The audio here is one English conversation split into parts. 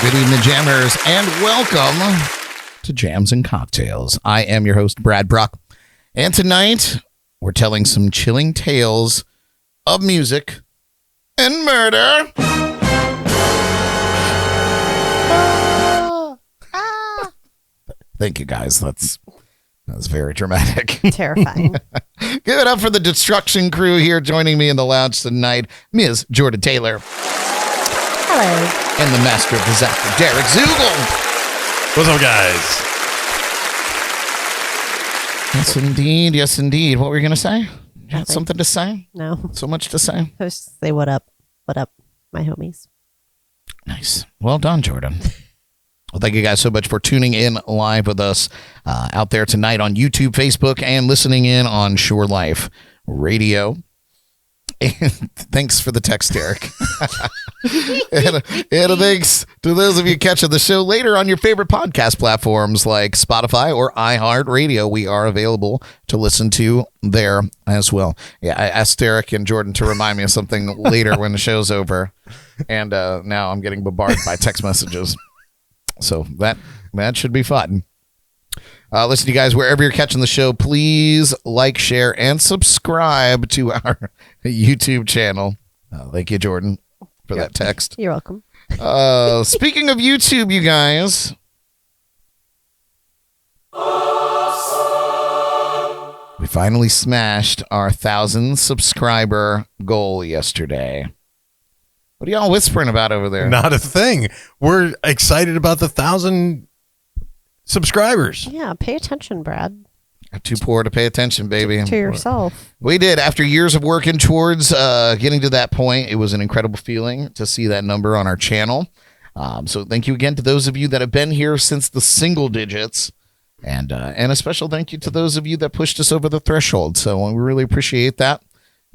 Good evening, jammers, and welcome to Jams and Cocktails. I am your host, Brad Brock, and tonight we're telling some chilling tales of music and murder. Thank you, guys. That's very dramatic. Terrifying. Give it up for the destruction crew here joining me in the lounge tonight, Ms. Jordy Taylor. Hello. And the master of disaster, Derek Zugel. What's up, guys? Yes, indeed. Yes, indeed. What were you going to say? You had Nothing. something to say? No. So much to say? I was just say what up, my homies. Nice. Well done, Jordyn. Well, thank you guys so much for tuning in live with us out there tonight on YouTube, Facebook, and listening in on Shore Life Radio. And thanks for the text, Derek. and thanks to those of you catching the show later on your favorite podcast platforms like Spotify or iHeartRadio. We are available to listen to there as well. Yeah, I asked Derek and Jordyn to remind me of something later when the show's over. And now I'm getting bombarded by text messages. So that should be fun. Listen, you guys, wherever you're catching the show, please like, share, and subscribe to our YouTube channel. Thank you, Jordyn, for that text. You're welcome. Speaking of YouTube, you guys. We finally smashed our 1,000 subscriber goal yesterday. What are y'all whispering about over there? Not a thing. We're excited about the 1,000 subscribers. Yeah, pay attention, Brad. Too poor to pay attention, baby. To yourself. We did. After years of working towards getting to that point, it was an incredible feeling to see that number on our channel. So thank you again to those of you that have been here since the single digits. And a special thank you to those of you that pushed us over the threshold. So we really appreciate that.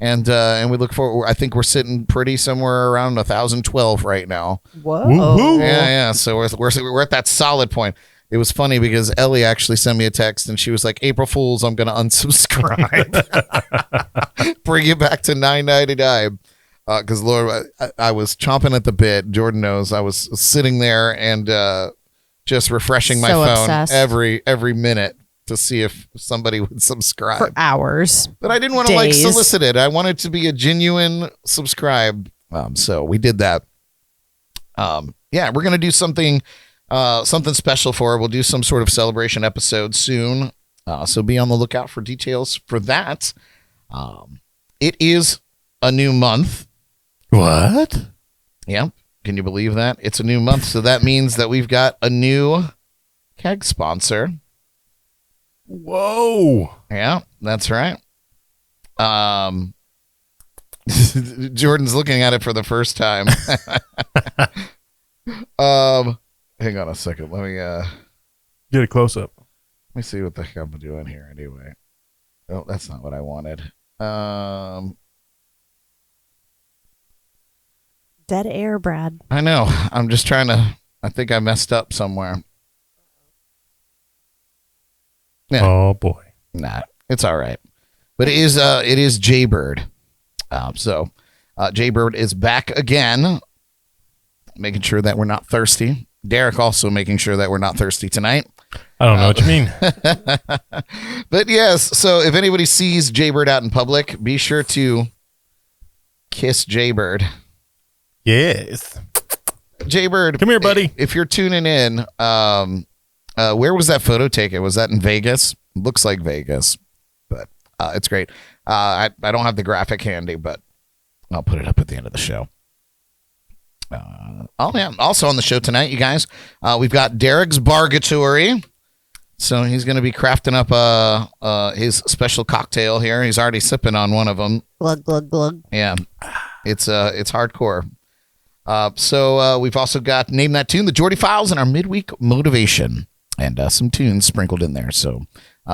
And we look forward. I think we're sitting pretty somewhere around 1,012 right now. Whoa. Woo-hoo. Yeah. So we're at that solid point. It was funny because Elly actually sent me a text and she was like, April Fools, I'm going to unsubscribe. Bring it back to $9.99. Because, Lord, I was chomping at the bit. Jordyn knows I was sitting there and just refreshing my phone obsessed. every minute to see if somebody would subscribe. For hours. But I didn't want to solicit it. I wanted to be a genuine subscribe. So we did that. We're going to do something special for her. We'll do some sort of celebration episode soon. So be on the lookout for details for that. It is a new month. What? Yeah. Can you believe that? It's a new month. So that means that we've got a new keg sponsor. Whoa. Yeah, that's right. Jordan's looking at it for the first time. Hang on a second. Let me Get a close up. let me see what the heck I'm doing here anyway. Oh, that's not what I wanted. Dead air, Brad. I know. I'm just trying to. I think I messed up somewhere. Yeah. Oh, boy. Nah, it's all right. But it is Jaybird. So Jaybird is back again, making sure that we're not thirsty. Derek also making sure that we're not thirsty tonight. I don't know what you mean. But yes, so if anybody sees Jaybird out in public, be sure to kiss Jaybird. Yes. Jaybird, Come here, buddy. If you're tuning in, where was that photo taken? Was that in Vegas? Looks like Vegas, but it's great. I don't have the graphic handy, but I'll put it up at the end of the show. Also on the show tonight, you guys, we've got Derek's Bargatory. So he's going to be crafting up his special cocktail here. He's already sipping on one of them. Glug, glug, glug. Yeah, it's hardcore. So we've also got Name That Tune, the Jordy Files, and our Midweek Motivation, and some tunes sprinkled in there. So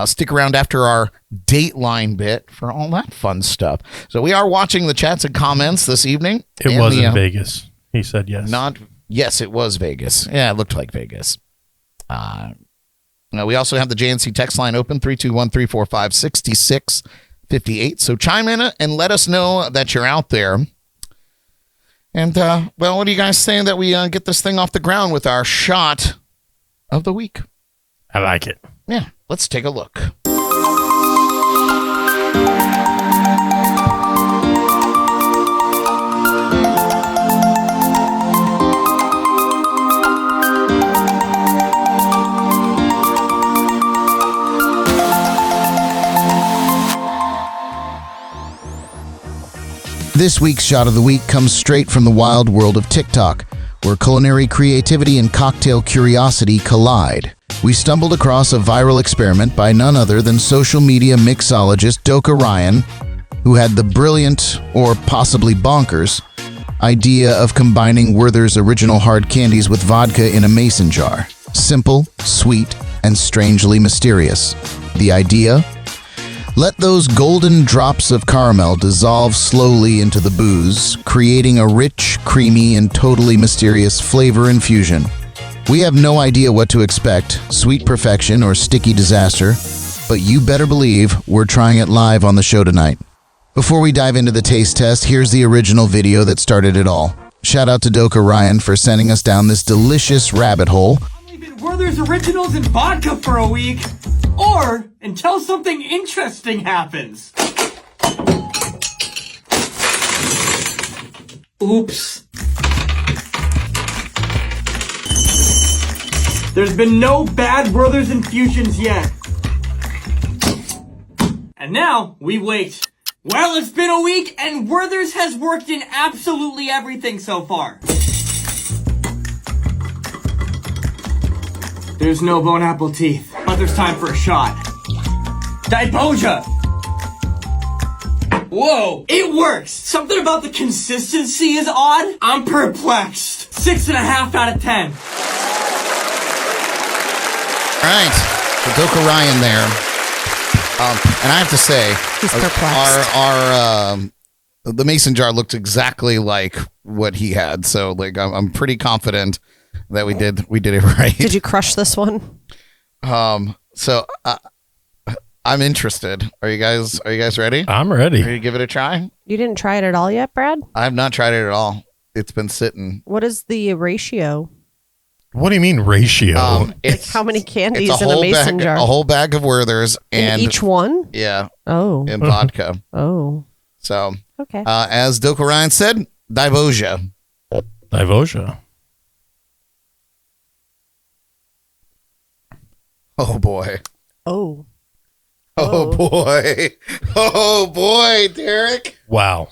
stick around after our Dateline bit for all that fun stuff. So we are watching the chats and comments this evening. It was in Vegas. He said yes. Yes, it was Vegas. Yeah, it looked like Vegas. We also have the JNC text line open, 321-345-6658. So chime in and let us know that you're out there. And, well, what do you guys say that we get this thing off the ground with our shot of the week? I like it. Yeah, let's take a look. This week's Shot of the Week comes straight from the wild world of TikTok, where culinary creativity and cocktail curiosity collide. We stumbled across a viral experiment by none other than social media mixologist Doka Ryan, who had the brilliant, or possibly bonkers, idea of combining Werther's original hard candies with vodka in a mason jar. Simple, sweet, and strangely mysterious. The idea? Let those golden drops of caramel dissolve slowly into the booze, creating a rich, creamy, and totally mysterious flavor infusion. We have no idea what to expect, sweet perfection or sticky disaster, but you better believe we're trying it live on the show tonight. Before we dive into the taste test, here's the original video that started it all. Shout out to Doka Ryan for sending us down this delicious rabbit hole. I'm leaving Werther's Originals and vodka for a week, or until something interesting happens. Oops. There's been no bad Werther's infusions yet. And now, we wait. Well, it's been a week, and Werther's has worked in absolutely everything so far. There's no bone apple teeth, but there's time for a shot. Diboja! Whoa, it works! Something about the consistency is odd. I'm perplexed. 6.5 out of 10. All right, so Doka Ryan there. And I have to say, He's perplexed. the mason jar looked exactly like what he had. So, like, I'm pretty confident that we did it right. Did you crush this one? So I'm interested. Are you guys ready? I'm ready. Ready to give it a try? You didn't try it at all yet, Brad? I have not tried it at all. It's been sitting. What is the ratio? What do you mean ratio? It's How many candies it's in a mason bag, jar? a whole bag of Werther's and in each one? yeah, Oh. and vodka. Oh. So, Okay. as Doka Ryan said, Diboja. Divosia. Oh boy. Oh. Oh boy. Oh boy, Derek. Wow.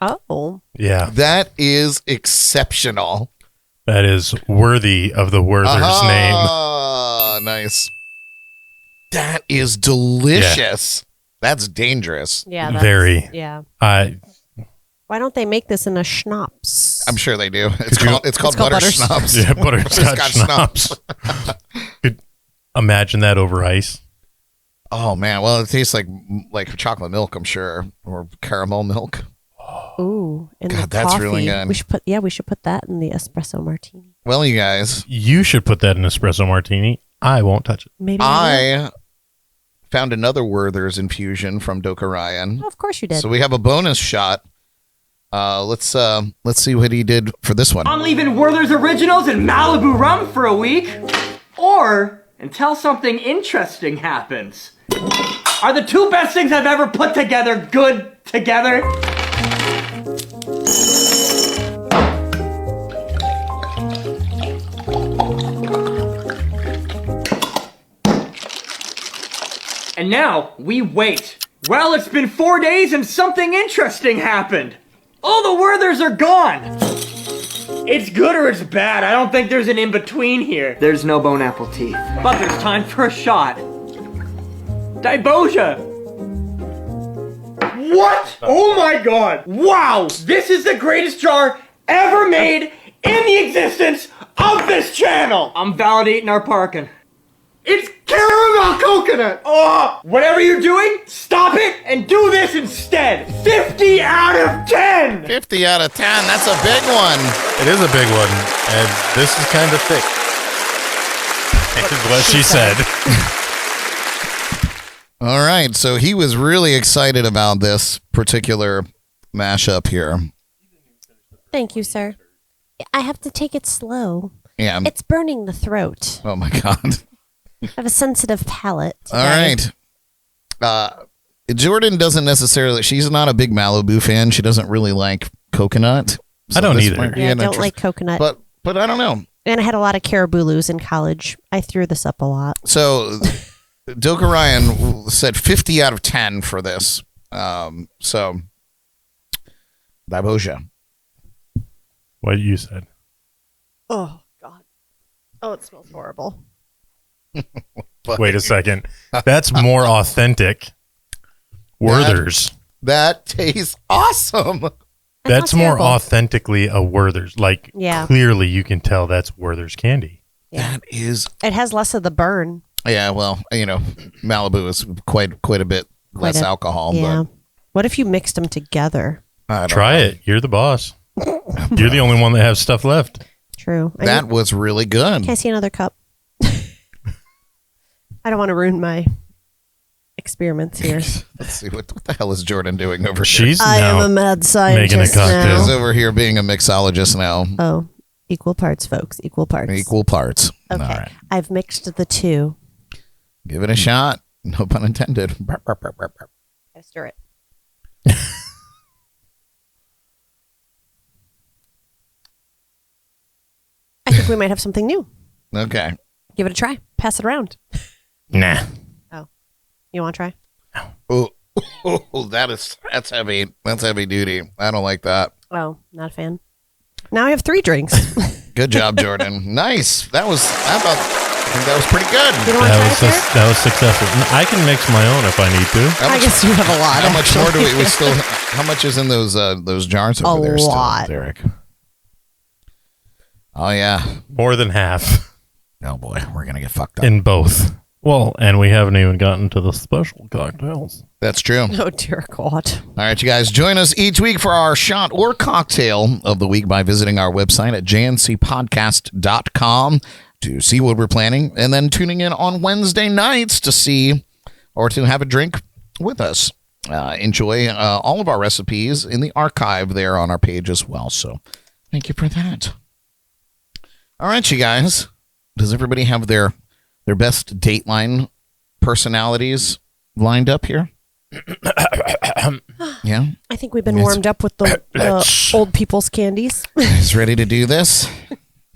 Oh. Yeah. That is exceptional. That is worthy of the Werther's name. Ah, nice. That is delicious. That's dangerous. Yeah. That's, Very. Yeah. I Why don't they make this in a schnapps? I'm sure they do. It's called called butter butter schnapps. yeah, butterscotch Butterscotch schnapps. Could imagine that over ice. Oh man, well it tastes like chocolate milk, I'm sure, or caramel milk. Ooh. And God, the that's coffee. really good. We should put that in the espresso martini. Well, you guys, You should put that in espresso martini. I won't touch it. Maybe I found another Werther's infusion from Doka Ryan. Oh, of course you did. So we have a bonus shot. Let's see what he did for this one. I'm leaving Werther's Originals and Malibu rum for a week, or until something interesting happens. Are the two best things I've ever put together good together? And now, we wait. Well, it's been 4 days and something interesting happened. All the Werthers are gone. It's good or it's bad. I don't think there's an in-between here. There's no bone apple teeth. But there's time for a shot. Diboja! What? Oh my god! Wow! This is the greatest jar ever made in the existence of this channel! I'm validating our parking. It's caramel coconut! Oh! Whatever you're doing, stop it and do this instead! 50 out of 10! 50 out of 10. That's a big one. It is a big one, and this is kind of thick. Is what she said. All right, so he was really excited about this particular mashup here. Thank you, sir. I have to take it slow. Yeah. It's burning the throat. Oh my God. I have a sensitive palate today. All right. Jordyn doesn't necessarily, she's not a big Malibu fan. She doesn't really like coconut. I don't this either. might be Yeah, I an don't interest- like coconut. But I don't know. And I had a lot of Cariboulos in college. I threw this up a lot. So Doka Ryan said 50 out of 10 for this. So Baboja. What you said. Oh, God. Oh, it smells horrible. Wait a second. That's more authentic. Werther's. That tastes awesome. That's not more terrible. authentically a Werther's. Like, Yeah. clearly you can tell that's Werther's candy. Yeah. That is, It has less of the burn. yeah, well, Malibu is quite a bit less a- alcohol. Yeah. What if you mixed them together? But I don't Try know. it. You're the boss. You're the only one that has stuff left. True. That was really good. Can I see another cup? I don't want to ruin my experiments here. Let's see, what the hell is Jordyn doing over here? She's I am now a mad scientist making a cocktail. She's now. over here being a mixologist now. Oh, equal parts, folks. Equal parts. Equal parts. Okay. All right. I've mixed the two. Give it a shot. No pun intended. Burp, burp, burp, burp, burp. I stir it. I think we might have something new. Okay. Give it a try. Pass it around. nah. You want to try? Oh, that's heavy. That's heavy duty. I don't like that. Oh, not a fan. Now I have 3 drinks. Good job, Jordyn. Nice. I think that was pretty good. You don't want to try it, Derek? That was successful. I can mix my own if I need to. How I much, guess you have a lot. how much more do we actually. still? How much is in those jars over A there lot. still, Derek? Oh yeah. More than half Oh boy, we're gonna get fucked up. in both. Well, and we haven't even gotten to the special cocktails. That's true. Oh, dear God. All right, you guys, join us each week for our shot or cocktail of the week by visiting our website at jncpodcast.com to see what we're planning, and then tuning in on Wednesday nights to see or to have a drink with us. Enjoy all of our recipes in the archive there on our page as well. So thank you for that. All right, you guys. Does everybody have their best Dateline personalities lined up here? Yeah? I think we've been Yes. warmed up with the old people's candies. Guys ready to do this?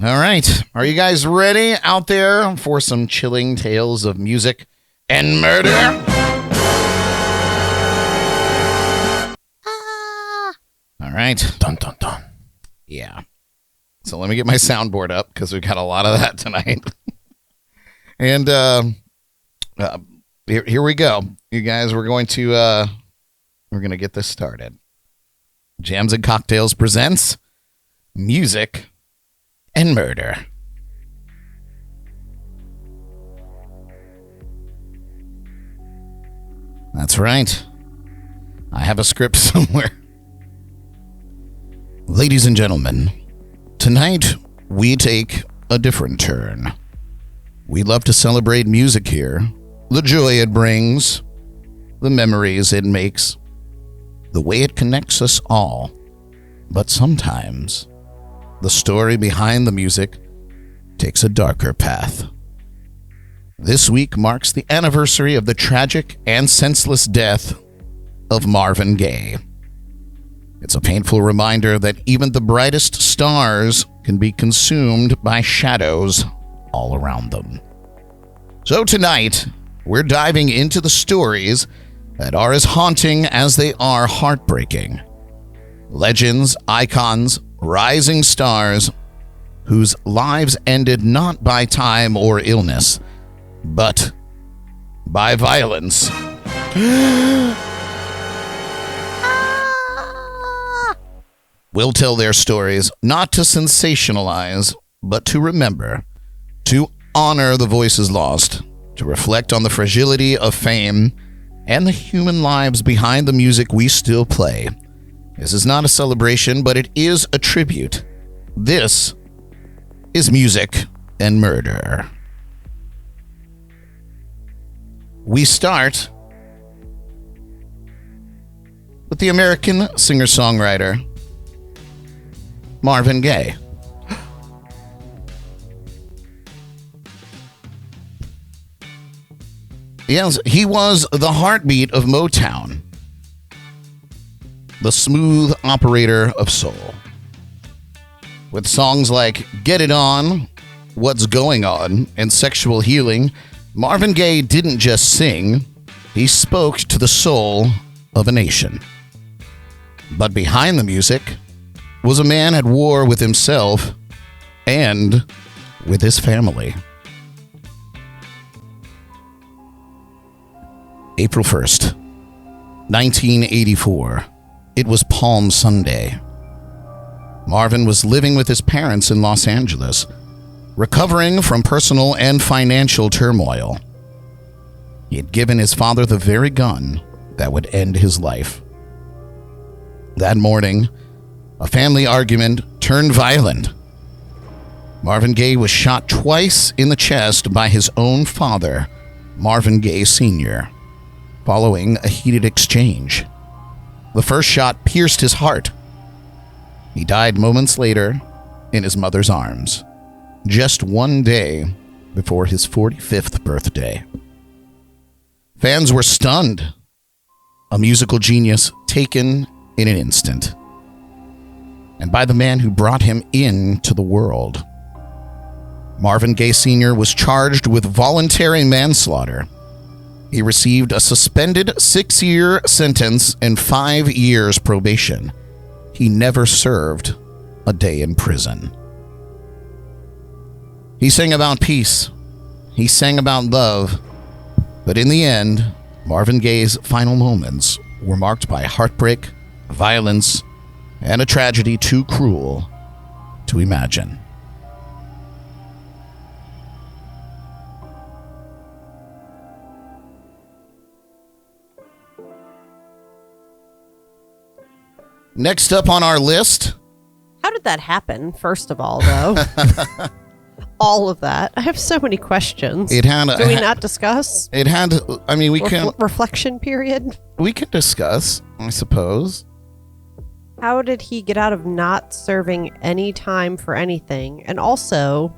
All right. Are you guys ready out there for some chilling tales of music and murder? All right. Dun, dun, dun. Yeah. So let me get my soundboard up because we've got a lot of that tonight. And here we go. You guys, we're going to get this started. Jams and Cocktails presents Music and Murder. That's right. I have a script somewhere. Ladies and gentlemen, tonight we take a different turn. We love to celebrate music here, the joy it brings, the memories it makes, the way it connects us all. But sometimes the story behind the music takes a darker path. This week marks the anniversary of the tragic and senseless death of Marvin Gaye. It's a painful reminder that even the brightest stars can be consumed by shadows all around them. So tonight, we're diving into the stories that are as haunting as they are heartbreaking. Legends, icons, rising stars whose lives ended not by time or illness, but by violence. We'll tell their stories not to sensationalize, but to remember, to honor the voices lost, to reflect on the fragility of fame and the human lives behind the music we still play. This is not a celebration, but it is a tribute. This is Music and Murder. We start with the American singer-songwriter Marvin Gaye. Yes, he was the heartbeat of Motown, the smooth operator of soul. With songs like Get It On, What's Going On, and Sexual Healing, Marvin Gaye didn't just sing, he spoke to the soul of a nation. But behind the music was a man at war with himself and with his family. April 1st, 1984. It was Palm Sunday. Marvin was living with his parents in Los Angeles, recovering from personal and financial turmoil. He had given his father the very gun that would end his life. That morning, a family argument turned violent. Marvin Gaye was shot twice in the chest by his own father, Marvin Gaye Sr., following a heated exchange. The first shot pierced his heart. He died moments later in his mother's arms, just one day before his 45th birthday. Fans were stunned. A musical genius taken in an instant. And by the man who brought him into the world. Marvin Gaye Sr. was charged with voluntary manslaughter. He received a suspended 6-year sentence and 5 years probation. He never served a day in prison. He sang about peace. He sang about love. But in the end, Marvin Gaye's final moments were marked by heartbreak, violence, and a tragedy too cruel to imagine. Next up on our list. How did that happen, first of all, though? All of that. I have so many questions. It had. Do we not discuss? It had. I mean, we can. Reflection period? We can discuss, I suppose. How did he get out of not serving any time for anything? And also,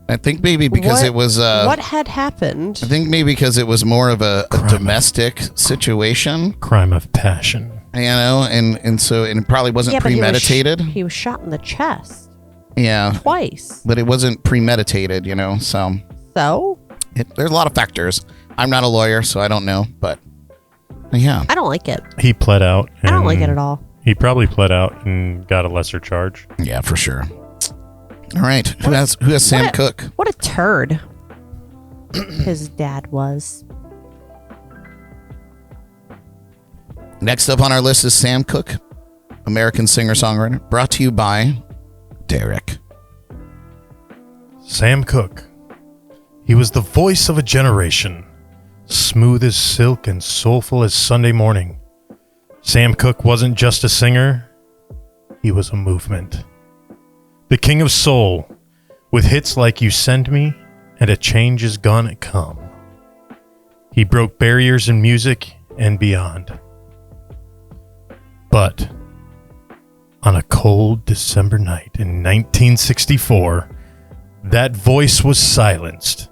I think maybe because it was. What had happened? I think maybe because it was more of a domestic situation. Crime of passion. You know, and so it probably wasn't premeditated. He was shot in the chest. Yeah. Twice. But it wasn't premeditated, you know, so. So? There's a lot of factors. I'm not a lawyer, so I don't know, but yeah. I don't like it. He pled out. I don't like it at all. He probably pled out and got a lesser charge. Yeah, for sure. All right. Who has Sam Cooke? What a turd his dad was. Next up on our list is Sam Cooke, American singer-songwriter, brought to you by Derek. Sam Cooke. He was the voice of a generation, smooth as silk and soulful as Sunday morning. Sam Cooke wasn't just a singer, he was a movement. The king of soul, with hits like You Send Me and A Change Is Gonna Come. He broke barriers in music and beyond. But on a cold December night in 1964, that voice was silenced.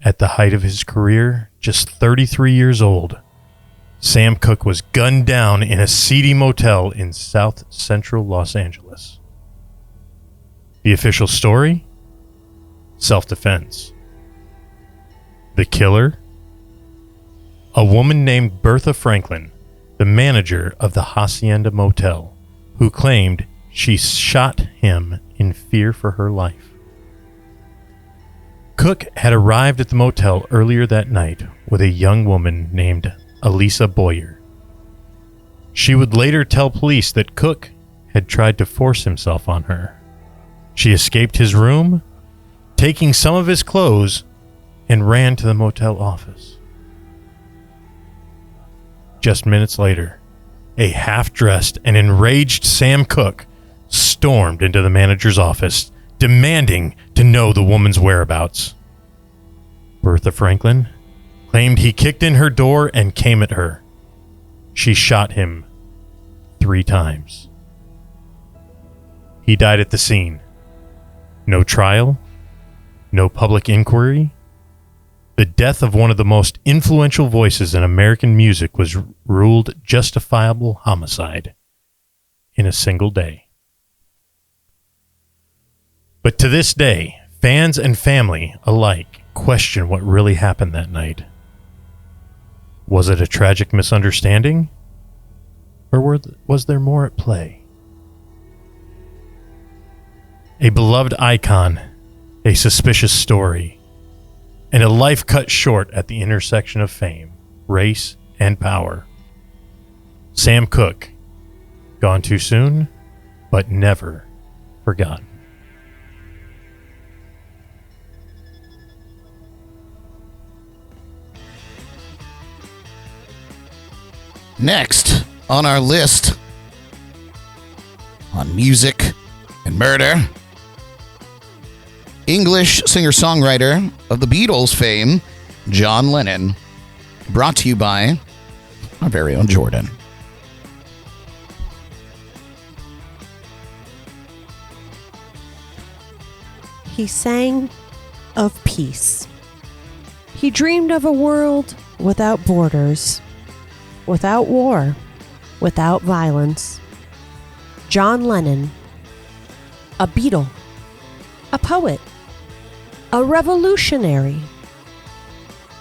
At the height of his career, just 33 years old, Sam Cooke was gunned down in a seedy motel in South Central Los Angeles. The official story? Self-defense. The killer? A woman named Bertha Franklin, the manager of the Hacienda Motel, who claimed she shot him in fear for her life. Cooke had arrived at the motel earlier that night with a young woman named Elisa Boyer. She would later tell police that Cooke had tried to force himself on her. She escaped his room, taking some of his clothes, and ran to the motel office. Just minutes later, a half-dressed and enraged Sam Cooke stormed into the manager's office, demanding to know the woman's whereabouts. Bertha Franklin claimed he kicked in her door and came at her. She shot him 3 times. He died at the scene. No trial, no public inquiry. The death of one of the most influential voices in American music was ruled justifiable homicide in a single day. But to this day, fans and family alike question what really happened that night. Was it a tragic misunderstanding? Or was there more at play? A beloved icon, a suspicious story, and a life cut short at the intersection of fame, race, and power. Sam Cooke, gone too soon, but never forgotten. Next on our list on music and murder, English singer-songwriter of the Beatles fame, John Lennon. Brought to you by our very own Jordyn. He sang of peace. He dreamed of a world without borders, without war, without violence. John Lennon, a Beatle, a poet, a revolutionary.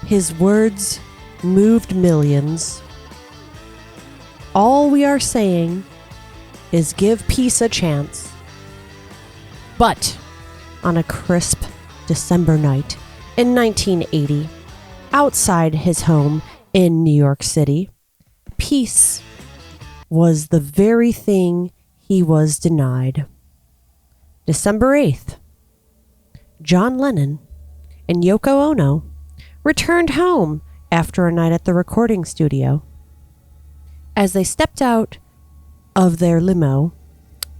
His words moved millions. All we are saying is give peace a chance. But on a crisp December night in 1980, outside his home in New York City, peace was the very thing he was denied. December 8th, John Lennon and Yoko Ono returned home after a night at the recording studio. As they stepped out of their limo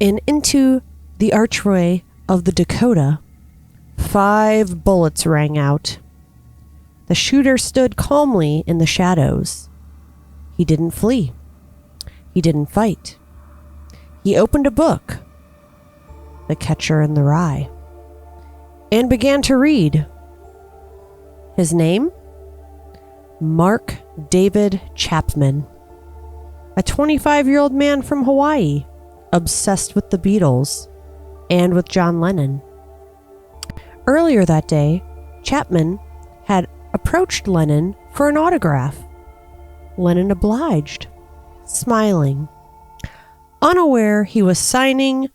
and into the archway of the Dakota, 5 bullets rang out. The shooter stood calmly in the shadows. He didn't flee. He didn't fight. He opened a book, The Catcher in the Rye, and began to read. His name? Mark David Chapman, a 25-year-old man from Hawaii, obsessed with the Beatles and with John Lennon. Earlier that day, Chapman had approached Lennon for an autograph. Lennon obliged, smiling, unaware he was signing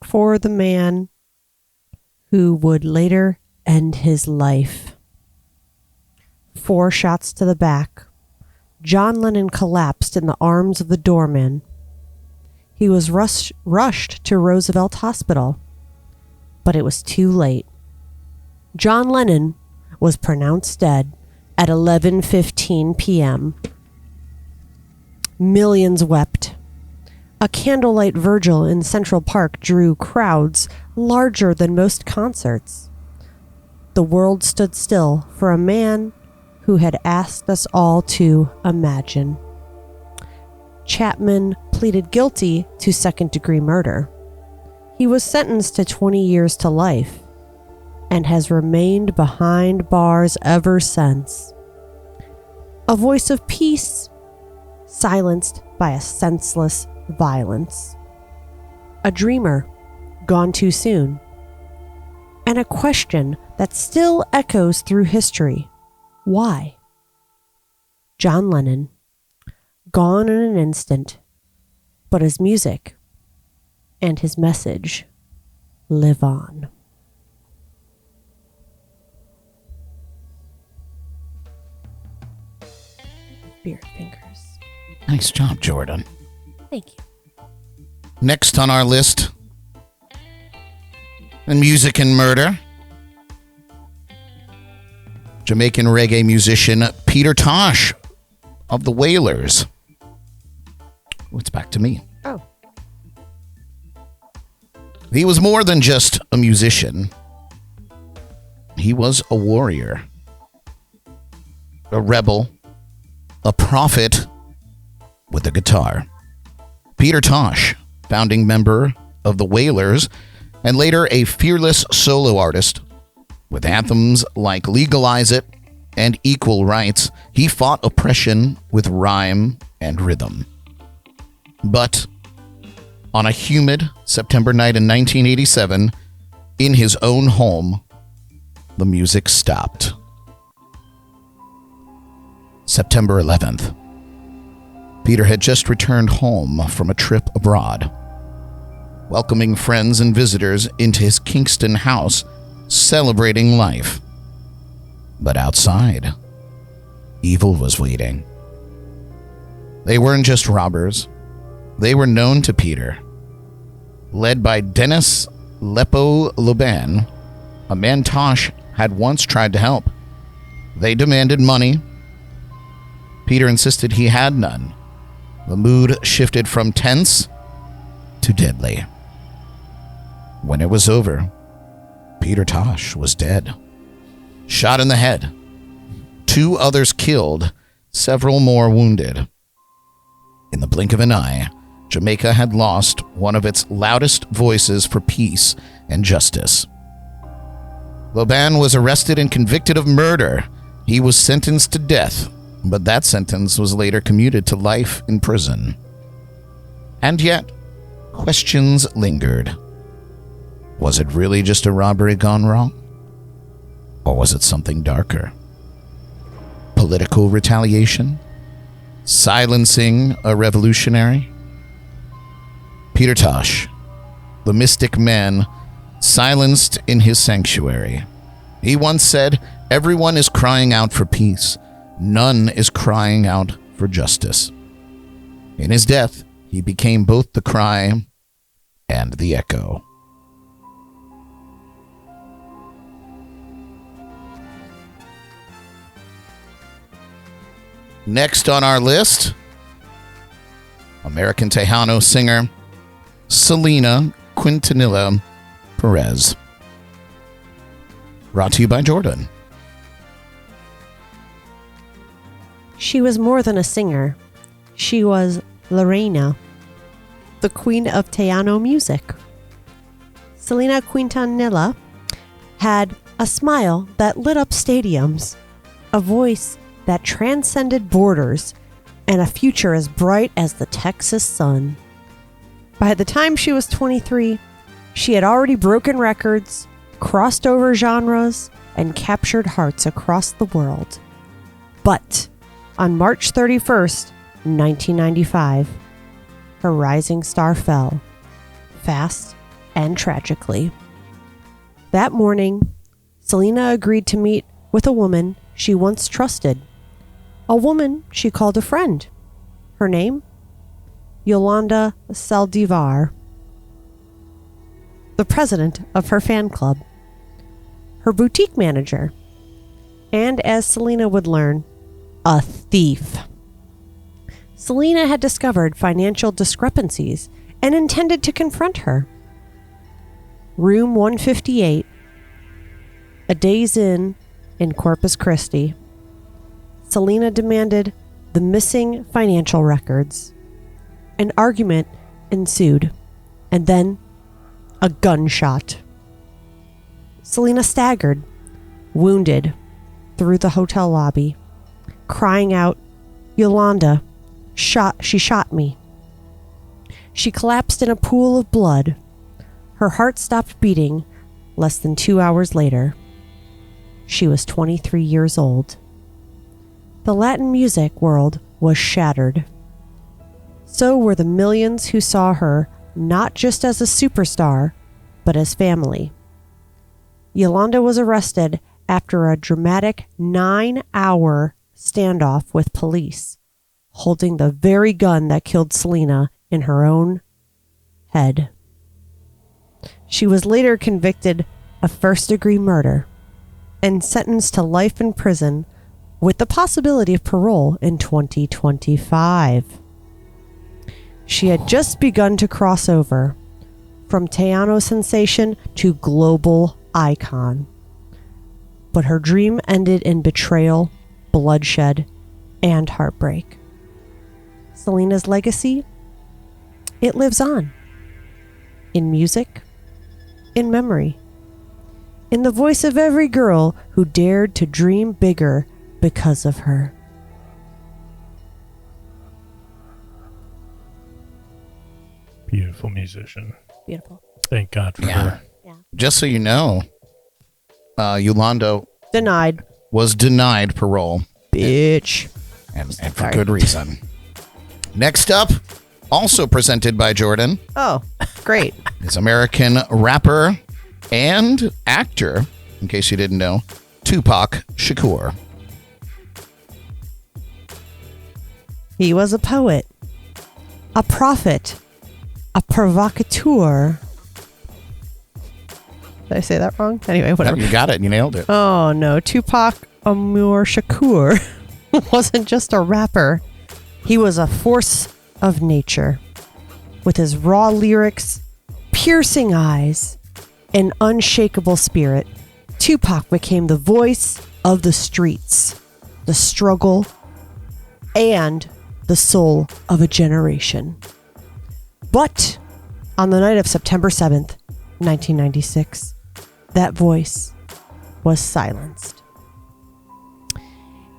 for the man who would later end his life. 4 shots to the back. John Lennon collapsed in the arms of the doorman. He was rushed to Roosevelt Hospital, but it was too late. John Lennon was pronounced dead at 11:15 p.m. Millions wept. A candlelight vigil in Central Park drew crowds larger than most concerts. The world stood still for a man who had asked us all to imagine. Chapman pleaded guilty to second-degree murder. He was sentenced to 20 years to life and has remained behind bars ever since. A voice of peace, silenced by a senseless violence. A dreamer, gone too soon. And a question that still echoes through history. Why? John Lennon, gone in an instant, but his music and his message live on. Spirit fingers. Nice job, Jordyn. Thank you. Next on our list, in music and murder, Jamaican reggae musician Peter Tosh of the Wailers. Oh, it's back to me. Oh. He was more than just a musician. He was a warrior, a rebel, a prophet with a guitar. Peter Tosh, founding member of the Wailers, and later a fearless solo artist. With anthems like Legalize It and Equal Rights, he fought oppression with rhyme and rhythm. But on a humid September night in 1987, in his own home, the music stopped. September 11th. Peter had just returned home from a trip abroad, welcoming friends and visitors into his Kingston house, celebrating life. But outside, evil was waiting. They weren't just robbers. They were known to Peter. Led by Dennis Lepo Loban, a man Tosh had once tried to help. They demanded money. Peter insisted he had none. The mood shifted from tense to deadly. When it was over, Peter Tosh was dead. Shot in the head. 2 others killed, several more wounded. In the blink of an eye, Jamaica had lost one of its loudest voices for peace and justice. Loban was arrested and convicted of murder. He was sentenced to death, but that sentence was later commuted to life in prison. And yet, questions lingered. Was it really just a robbery gone wrong? Or was it something darker? Political retaliation? Silencing a revolutionary? Peter Tosh, the mystic man, silenced in his sanctuary. He once said, "Everyone is crying out for peace. None is crying out for justice." In his death, he became both the cry and the echo. Next on our list, American Tejano singer Selena Quintanilla Perez. Brought to you by Jordyn. She was more than a singer. She was La Reina, the queen of Tejano music. Selena Quintanilla had a smile that lit up stadiums, a voice that transcended borders, and a future as bright as the Texas sun. By the time she was 23, she had already broken records, crossed over genres, and captured hearts across the world. But on March 31st, 1995, her rising star fell, fast and tragically. That morning, Selena agreed to meet with a woman she once trusted, a woman she called a friend. Her name? Yolanda Saldivar, the president of her fan club, her boutique manager, and as Selena would learn, a thief. Selena had discovered financial discrepancies and intended to confront her. Room 158, a Days Inn in Corpus Christi. Selena demanded the missing financial records. An argument ensued, and then a gunshot. Selena staggered, wounded, through the hotel lobby, crying out, "Yolanda, she shot me." She collapsed in a pool of blood. Her heart stopped beating less than 2 hours later. She was 23 years old. The Latin music world was shattered. So were the millions who saw her not just as a superstar, but as family. Yolanda was arrested after a dramatic 9-hour standoff with police, holding the very gun that killed Selena in her own head. She was later convicted of first-degree murder and sentenced to life in prison with the possibility of parole in 2025. She had just begun to cross over from Tejano sensation to global icon. But her dream ended in betrayal, bloodshed, and heartbreak. Selena's legacy? It lives on. in music, in memory, in the voice of every girl who dared to dream bigger because of her. Beautiful musician. Beautiful. Thank God for Yeah. her. Just so you know, Yolanda Denied. was denied parole, Bitch. and for Sorry. good reason. Next up, also presented by Jordyn, Oh, great. is American rapper and actor, in case you didn't know, Tupac Shakur. He was a poet, a prophet, a provocateur. Did I say that wrong? Anyway, whatever. You got it. You nailed it. Oh no, Tupac Shakur wasn't just a rapper. He was a force of nature. With his raw lyrics, piercing eyes, and unshakable spirit, Tupac became the voice of the streets, the struggle, and the soul of a generation. But on the night of September 7th, 1996, that voice was silenced.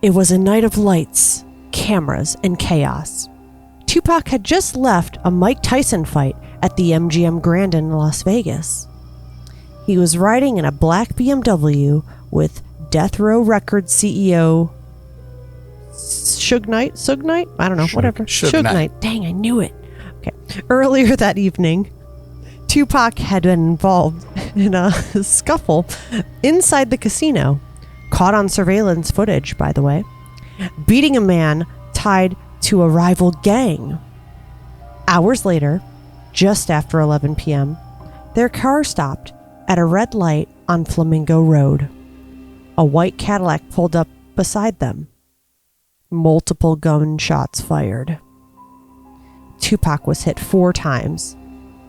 It was a night of lights, cameras, and chaos. Tupac had just left a Mike Tyson fight at the MGM Grand in Las Vegas. He was riding in a black BMW with Death Row Records CEO Suge Knight? I don't know, whatever. Suge Knight. Dang, I knew it. Okay. Earlier that evening, Tupac had been involved in a scuffle inside the casino, caught on surveillance footage, by the way, beating a man tied to a rival gang. Hours later, just after 11 p.m., their car stopped at a red light on Flamingo Road. A white Cadillac pulled up beside them. Multiple gunshots fired. Tupac was hit 4 times.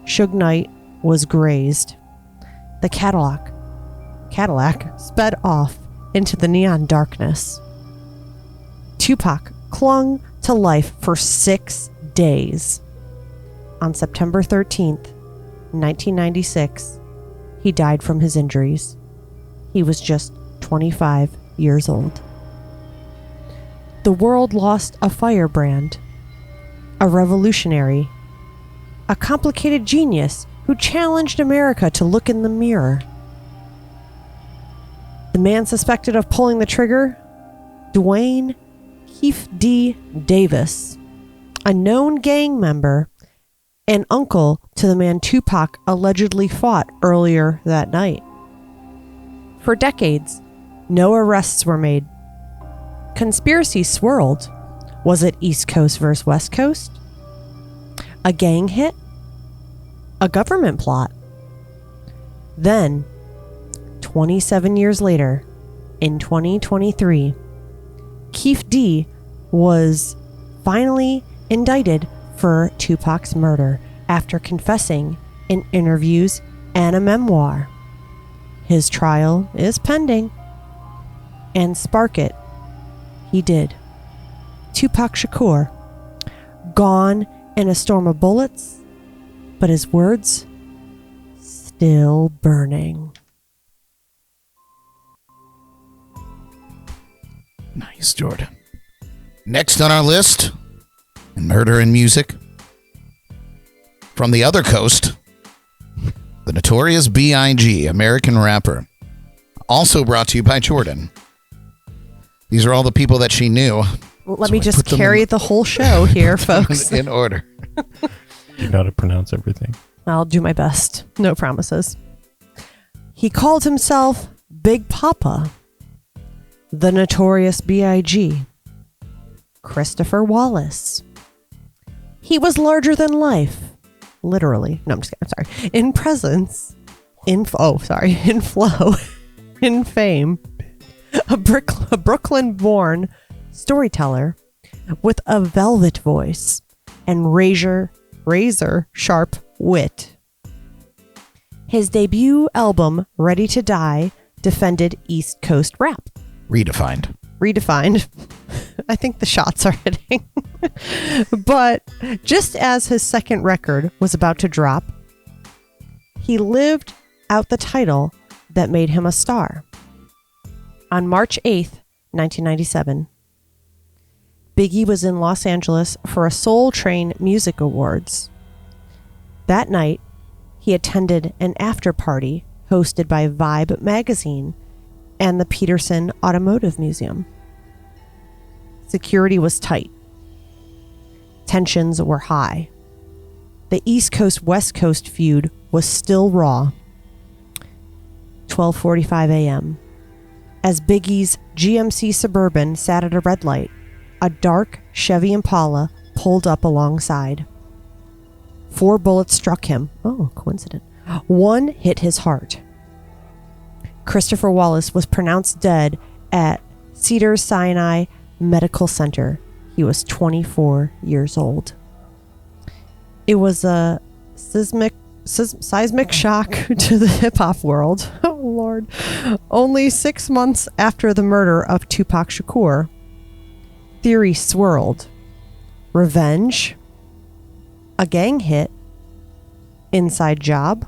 Suge Knight was grazed. The Cadillac sped off into the neon darkness. Tupac clung to life for 6 days. On September 13th, 1996, he died from his injuries. He was just 25 years old. The world lost a firebrand, a revolutionary, a complicated genius who challenged America to look in the mirror. The man suspected of pulling the trigger, Dwayne Keefe D. Davis, a known gang member and uncle to the man Tupac allegedly fought earlier that night. For decades, no arrests were made. Conspiracies swirled. Was it East Coast versus West Coast? A gang hit? A government plot? Then, 27 years later, in 2023, Keefe D was finally indicted for Tupac's murder after confessing in interviews and a memoir. His trial is pending, and spark it he did. Tupac Shakur, gone in a storm of bullets, but his words still burning. Nice, Jordyn. Next on our list, Murder in Music. From the other coast, the Notorious B.I.G., American rapper. Also brought to you by Jordyn. These are all the people that she knew. Let me just carry the whole show here, folks. In order. You gotta pronounce everything. I'll do my best. No promises. He called himself Big Papa, the Notorious B.I.G., Christopher Wallace. He was larger than life. Literally. No, I'm just kidding. I'm sorry. In presence. In flow. In fame. A Brooklyn-born storyteller with a velvet voice and razor-sharp wit. His debut album, Ready to Die, defended East Coast rap. Redefined. I think the shots are hitting. But just as his second record was about to drop, he lived out the title that made him a star. On March 8th, 1997, Biggie was in Los Angeles for a Soul Train Music Awards. That night, he attended an after-party hosted by Vibe magazine and the Peterson Automotive Museum. Security was tight. Tensions were high. The East Coast-West Coast feud was still raw. 12:45 a.m. As Biggie's GMC Suburban sat at a red light, a dark Chevy Impala pulled up alongside. 4 bullets struck him. Oh, coincident. 1 hit his heart. Christopher Wallace was pronounced dead at Cedars-Sinai Medical Center. He was 24 years old. It was a seismic shock to the hip-hop world. Oh, Lord. Only 6 months after the murder of Tupac Shakur, theory swirled. Revenge? A gang hit? Inside job?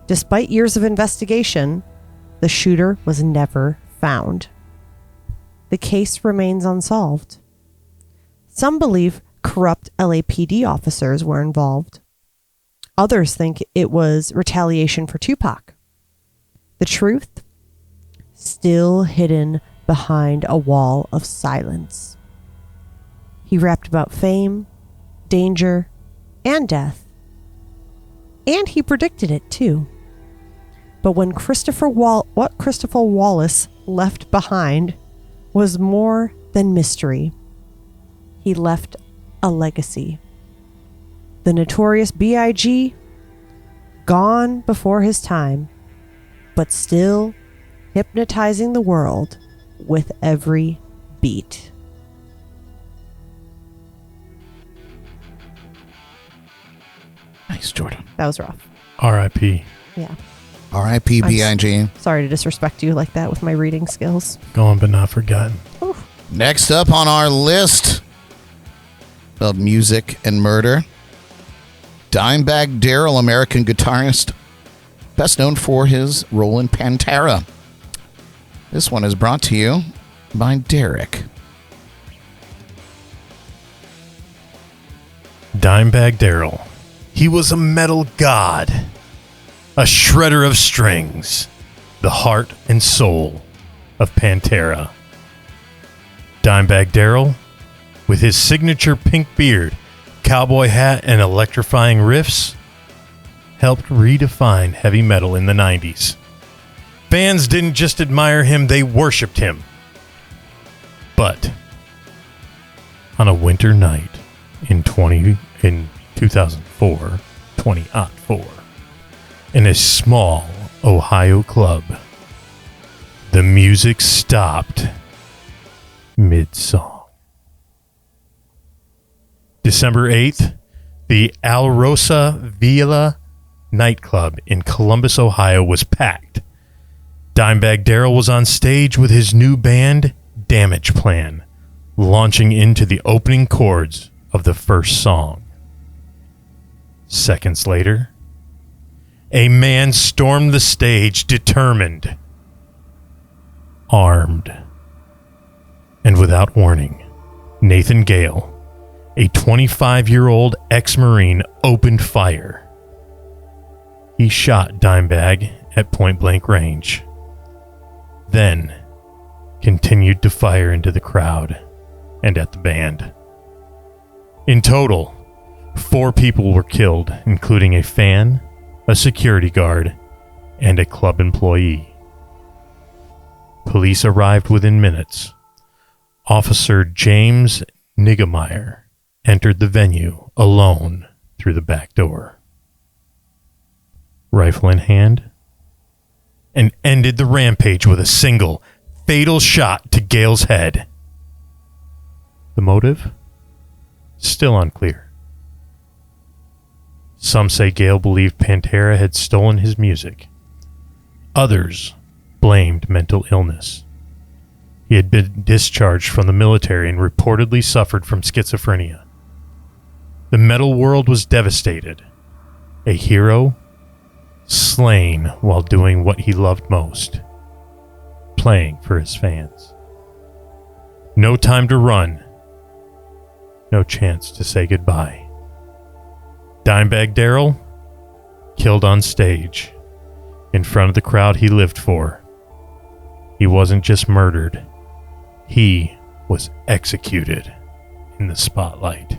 Despite years of investigation, the shooter was never found. The case remains unsolved. Some believe corrupt LAPD officers were involved. Others think it was retaliation for Tupac. The truth? Still hidden behind a wall of silence. He rapped about fame, danger, and death. And he predicted it too. But what Christopher Wallace left behind was more than mystery. He left a legacy. The Notorious B.I.G., gone before his time, but still hypnotizing the world with every beat. Nice, Jordyn. That was rough. R.I.P. Yeah. R.I.P. B.I.G. Sorry to disrespect you like that with my reading skills. Gone but not forgotten. Oof. Next up on our list of music and murder, Dimebag Darrell, American guitarist, best known for his role in Pantera. This one is brought to you by Derek. Dimebag Darrell. He was a metal god, a shredder of strings, the heart and soul of Pantera. Dimebag Darrell, with his signature pink beard, cowboy hat, and electrifying riffs, helped redefine heavy metal in the 90s. Fans didn't just admire him, they worshipped him. But on a winter night in 2004, in a small Ohio club, the music stopped mid-song. December 8th, the Alrosa Villa nightclub in Columbus, Ohio was packed. Dimebag Darrell was on stage with his new band, Damage Plan, launching into the opening chords of the first song. Seconds later, a man stormed the stage determined, armed, and without warning. Nathan Gale, a 25-year-old ex-Marine, opened fire. He shot Dimebag at point-blank range, then continued to fire into the crowd and at the band. In total, 4 people were killed, including a fan, a security guard, and a club employee. Police arrived within minutes. Officer James Niggemeyer entered the venue alone through the back door, rifle in hand, and ended the rampage with a single, fatal shot to Gale's head. The motive? Still unclear. Some say Gale believed Pantera had stolen his music. Others blamed mental illness. He had been discharged from the military and reportedly suffered from schizophrenia. The metal world was devastated. A hero slain while doing what he loved most, playing for his fans. No time to run, no chance to say goodbye. Dimebag Darrell, killed on stage, in front of the crowd he lived for. He wasn't just murdered, he was executed in the spotlight.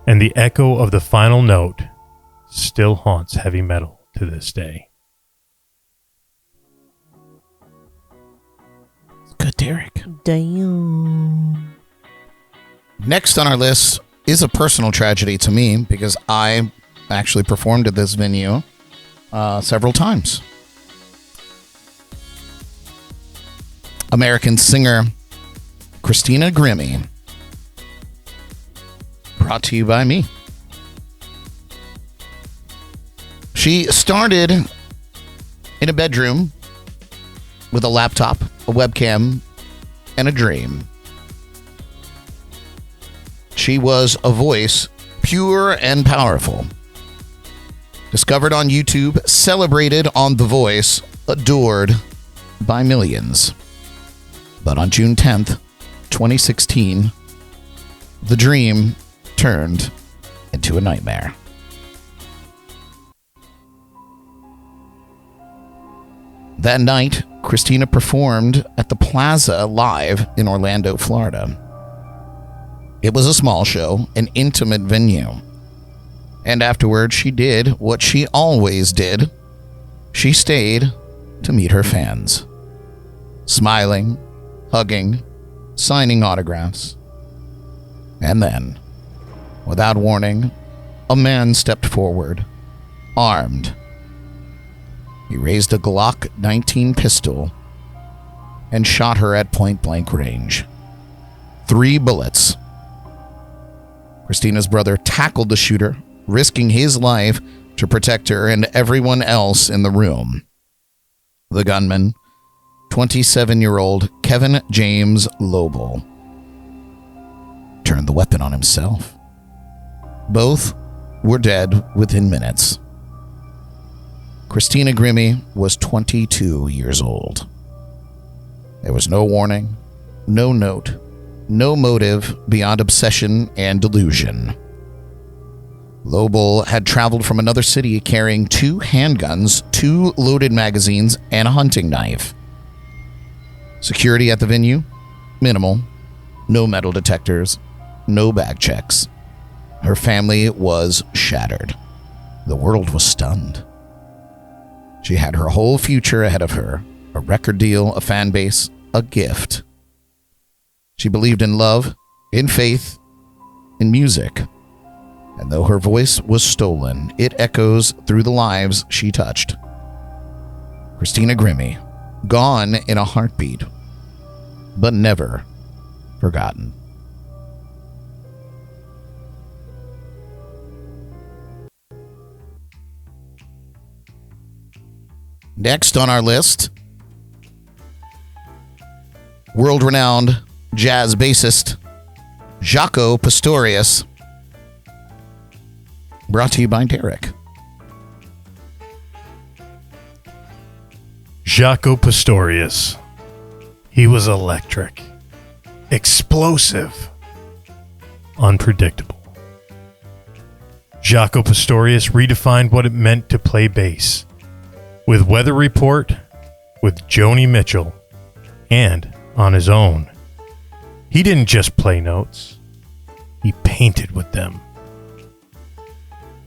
And the echo of the final note still haunts heavy metal to this day. Good, Derek. Damn. Next on our list is a personal tragedy to me because I actually performed at this venue several times. American singer Christina Grimmie, brought to you by me. She started in a bedroom with a laptop, a webcam, and a dream. She was a voice pure and powerful. Discovered on YouTube, celebrated on The Voice, adored by millions. But on June 10th, 2016, the dream turned into a nightmare. That night, Christina performed at the Plaza Live in Orlando, Florida. It was a small show, an intimate venue. And afterward, she did what she always did. She stayed to meet her fans. Smiling, hugging, signing autographs. And then, without warning, a man stepped forward, armed. He raised a Glock 19 pistol and shot her at point-blank range. 3 bullets. Christina's brother tackled the shooter, risking his life to protect her and everyone else in the room. The gunman, 27-year-old Kevin James Lobel, turned the weapon on himself. Both were dead within minutes. Christina Grimmie was 22 years old. There was no warning, no note, no motive beyond obsession and delusion. Lobel had traveled from another city carrying 2 handguns, 2 loaded magazines, and a hunting knife. Security at the venue? Minimal. No metal detectors. No bag checks. Her family was shattered. The world was stunned. She had her whole future ahead of her. A record deal, a fan base, a gift. She believed in love, in faith, in music. And though her voice was stolen, it echoes through the lives she touched. Christina Grimmie, gone in a heartbeat, but never forgotten. Next on our list, world-renowned jazz bassist Jaco Pastorius, brought to you by Derek. Jaco Pastorius. He was electric, explosive, unpredictable. Jaco Pastorius redefined what it meant to play bass. With Weather Report, with Joni Mitchell, and on his own. He didn't just play notes, he painted with them.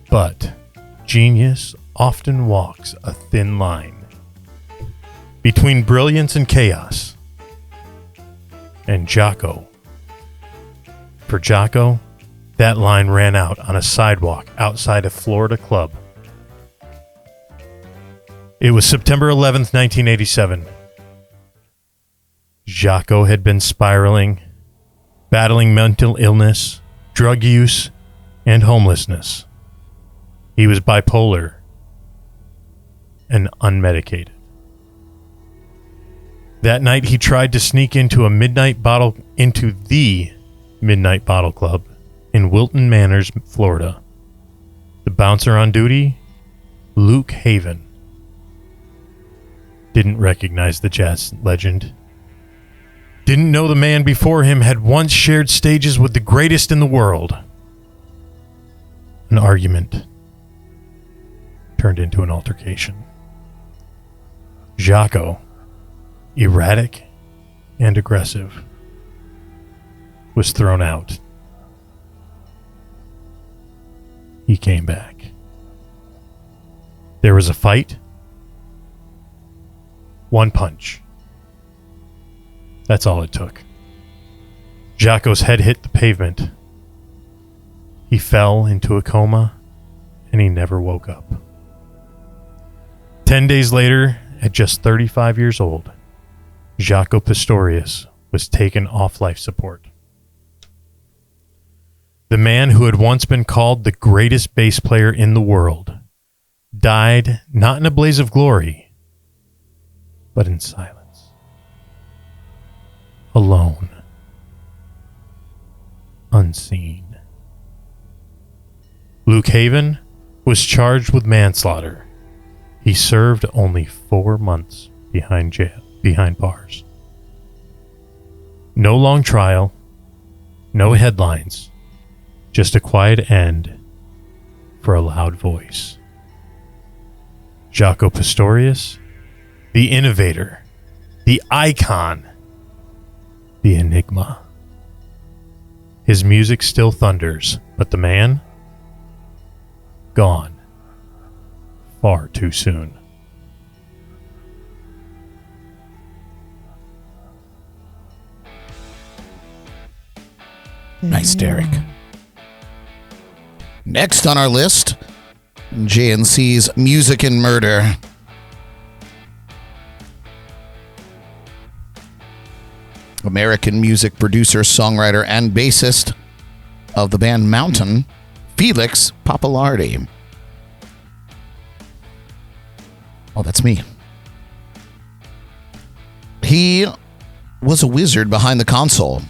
But genius often walks a thin line between brilliance and chaos. And Jaco. For Jaco, that line ran out on a sidewalk outside a Florida club. It was September 11th, 1987. Jaco had been spiraling, battling mental illness, drug use, and homelessness. He was bipolar and unmedicated. That night, he tried to sneak into the Midnight Bottle Club in Wilton Manors, Florida. The bouncer on duty Luke Haven didn't recognize the jazz legend. Didn't know the man before him had once shared stages with the greatest in the world. An argument turned into an altercation. Jaco, erratic and aggressive, was thrown out. He came back. There was a fight. One punch. That's all it took. Jaco's head hit the pavement. He fell into a coma, and he never woke up. 10 days later, at just 35 years old, Jaco Pastorius was taken off life support. The man who had once been called the greatest bass player in the world died not in a blaze of glory, but in silence. Alone. Unseen. Luke Haven was charged with manslaughter. He served only 4 months behind bars. No long trial, no headlines, just a quiet end for a loud voice. Jaco Pastorius, the innovator, the icon, the enigma. His music still thunders, but the man, gone far too soon. Nice, Derek. Next on our list, JNC's Music and Murder. American music producer, songwriter, and bassist of the band Mountain, Felix Pappalardi. Oh, that's me. He was a wizard behind the console,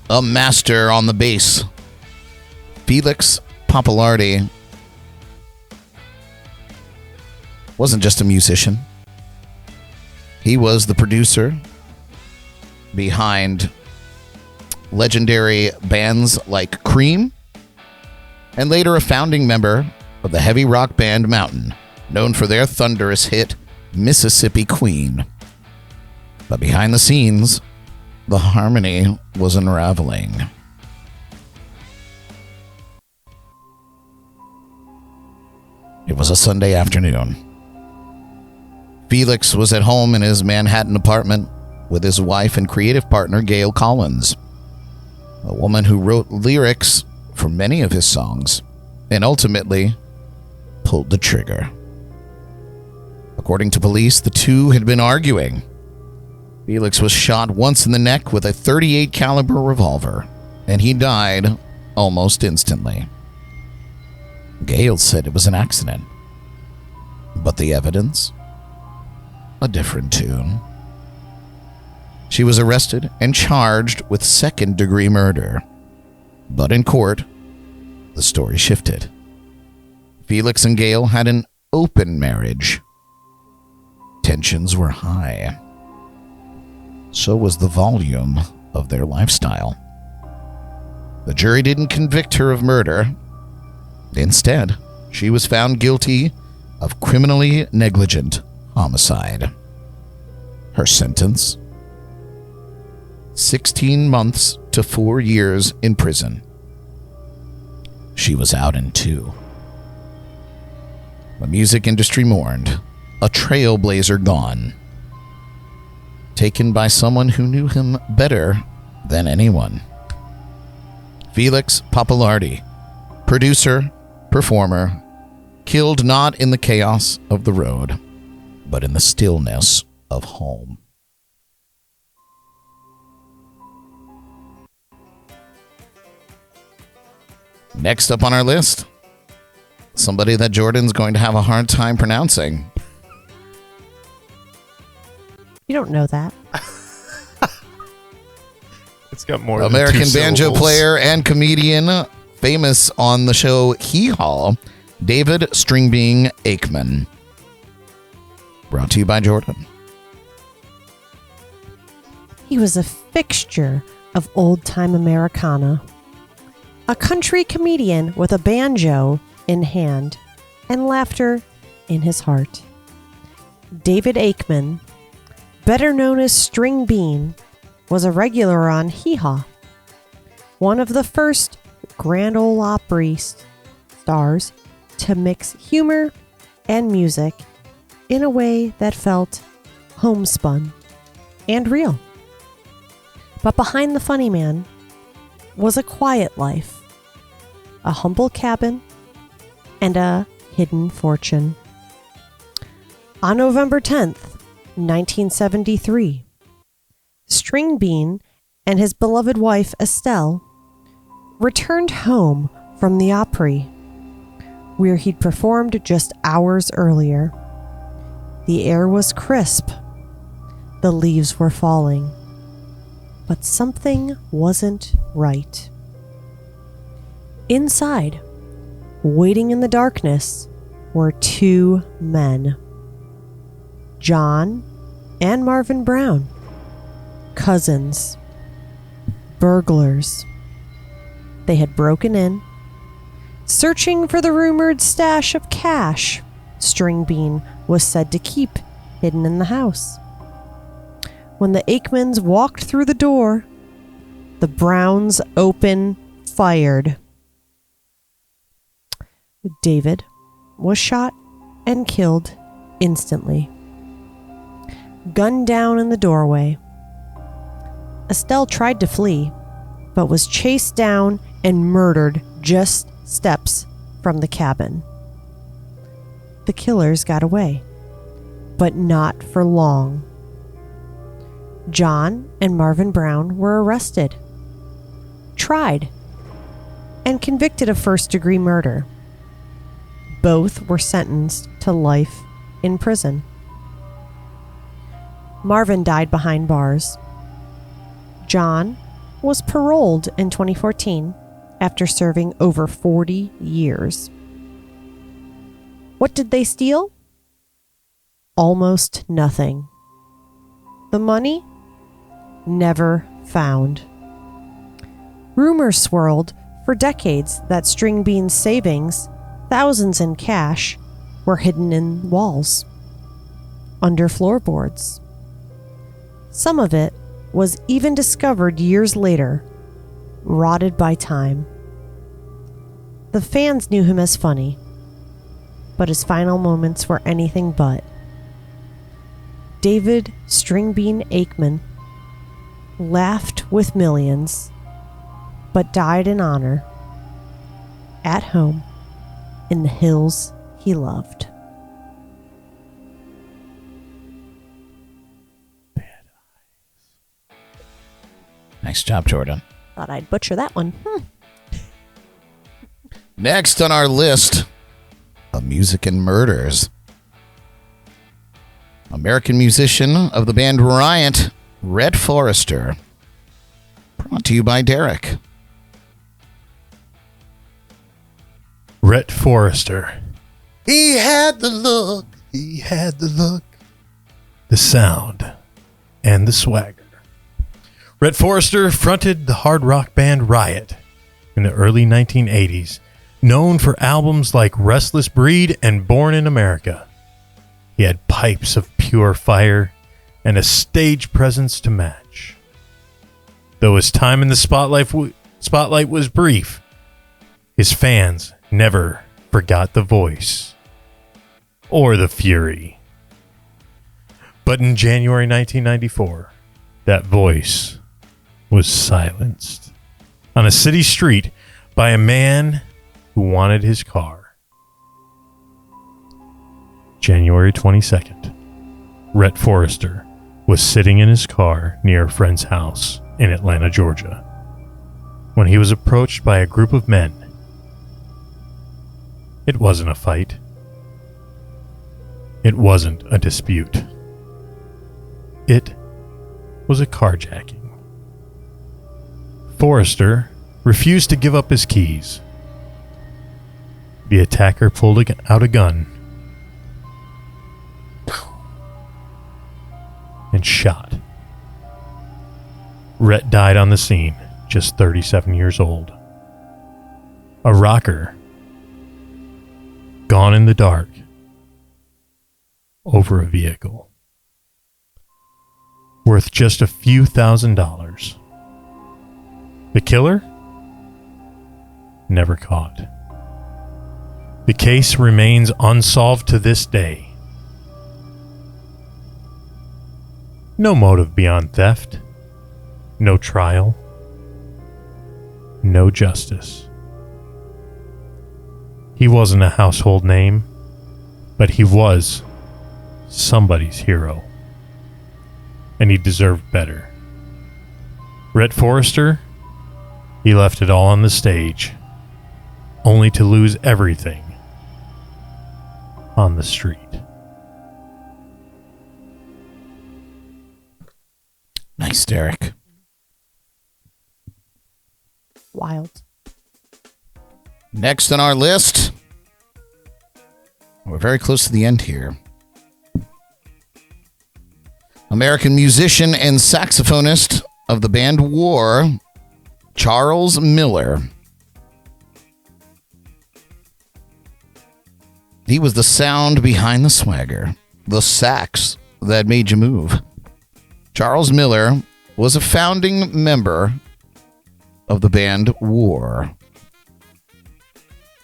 a master on the bass. Felix Pappalardi wasn't just a musician. He was the producer behind legendary bands like Cream, and later a founding member of the heavy rock band Mountain, known for their thunderous hit, Mississippi Queen. But behind the scenes, the harmony was unraveling. It was a Sunday afternoon. Felix was at home in his Manhattan apartment with his wife and creative partner, Gail Collins, a woman who wrote lyrics for many of his songs and ultimately pulled the trigger. According to police, the two had been arguing. Felix was shot once in the neck with a .38 caliber revolver, and he died almost instantly. Gail said it was an accident, but the evidence? A different tune. She was arrested and charged with second-degree murder. But in court, the story shifted. Felix and Gail had an open marriage. Tensions were high. So was the volume of their lifestyle. The jury didn't convict her of murder. Instead, she was found guilty of criminally negligent homicide. Her sentence? 16 months to 4 years in prison. She was out in 2. The music industry mourned. A trailblazer gone. Taken by someone who knew him better than anyone. Felix Pappalardi, producer, performer, killed not in the chaos of the road, but in the stillness of home. Next up on our list, somebody that Jordan's going to have a hard time pronouncing. You don't know that. It's got more American than 2 banjo syllables. player and comedian, famous on the show Hee Haw, David Stringbean Akeman. Brought to you by Jordyn. He was a fixture of old-time Americana, a country comedian with a banjo in hand and laughter in his heart. David Akeman, better known as Stringbean, was a regular on Hee Haw, one of the first Grand Ole Opry stars to mix humor and music in a way that felt homespun and real. But behind the funny man was a quiet life, a humble cabin, and a hidden fortune. On November 10th, 1973, Stringbean and his beloved wife Estelle returned home from the Opry, where he'd performed just hours earlier. The air was crisp. The leaves were falling. But something wasn't right. Inside, waiting in the darkness, were two men. John and Marvin Brown, cousins, burglars. They had broken in, searching for the rumored stash of cash Stringbean was said to keep hidden in the house. When the Akemans walked through the door, the Browns fired. David was shot and killed instantly, gunned down in the doorway. Estelle tried to flee, but was chased down and murdered just steps from the cabin. The killers got away, but not for long. John and Marvin Brown were arrested, tried, and convicted of first-degree murder. Both were sentenced to life in prison. Marvin died behind bars. John was paroled in 2014 after serving over 40 years. What did they steal? Almost nothing. The money? Never found. Rumors swirled for decades that Stringbean's savings, thousands in cash, were hidden in walls, under floorboards. Some of it was even discovered years later, rotted by time. The fans knew him as funny, but his final moments were anything but. David Stringbean Akeman laughed with millions, but died in honor, at home, in the hills he loved. Nice job, Jordyn. Thought I'd butcher that one. Next on our list of music and murders, American musician of the band Riot, Rhett Forrester. Brought to you by Derek. Rhett Forrester. He had the look. He had the look. The sound. And the swagger. Rhett Forrester fronted the hard rock band Riot in the early 1980s, known for albums like Restless Breed and Born in America. He had pipes of pure fire and a stage presence to match. Though his time in the spotlight was brief, his fans never forgot the voice or the fury. But in January 1994, that voice was silenced on a city street by a man who wanted his car. January 22nd, Rhett Forrester was sitting in his car near a friend's house in Atlanta, Georgia, when he was approached by a group of men. It wasn't a fight. It wasn't a dispute. It was a carjacking. Forrester refused to give up his keys. The attacker pulled out a gun and shot. Rhett died on the scene, just 37 years old. A rocker, gone in the dark, over a vehicle, worth just a few $1,000s. The killer? Never caught. The case remains unsolved to this day. No motive beyond theft. No trial. No justice. He wasn't a household name, but he was somebody's hero. And he deserved better. Rhett Forrester, he left it all on the stage, only to lose everything on the street. Nice, Derek. Wild. Next on our list, we're very close to the end here. American musician and saxophonist of the band War, Charles Miller. He was the sound behind the swagger, the sax that made you move. Charles Miller was a founding member of the band War.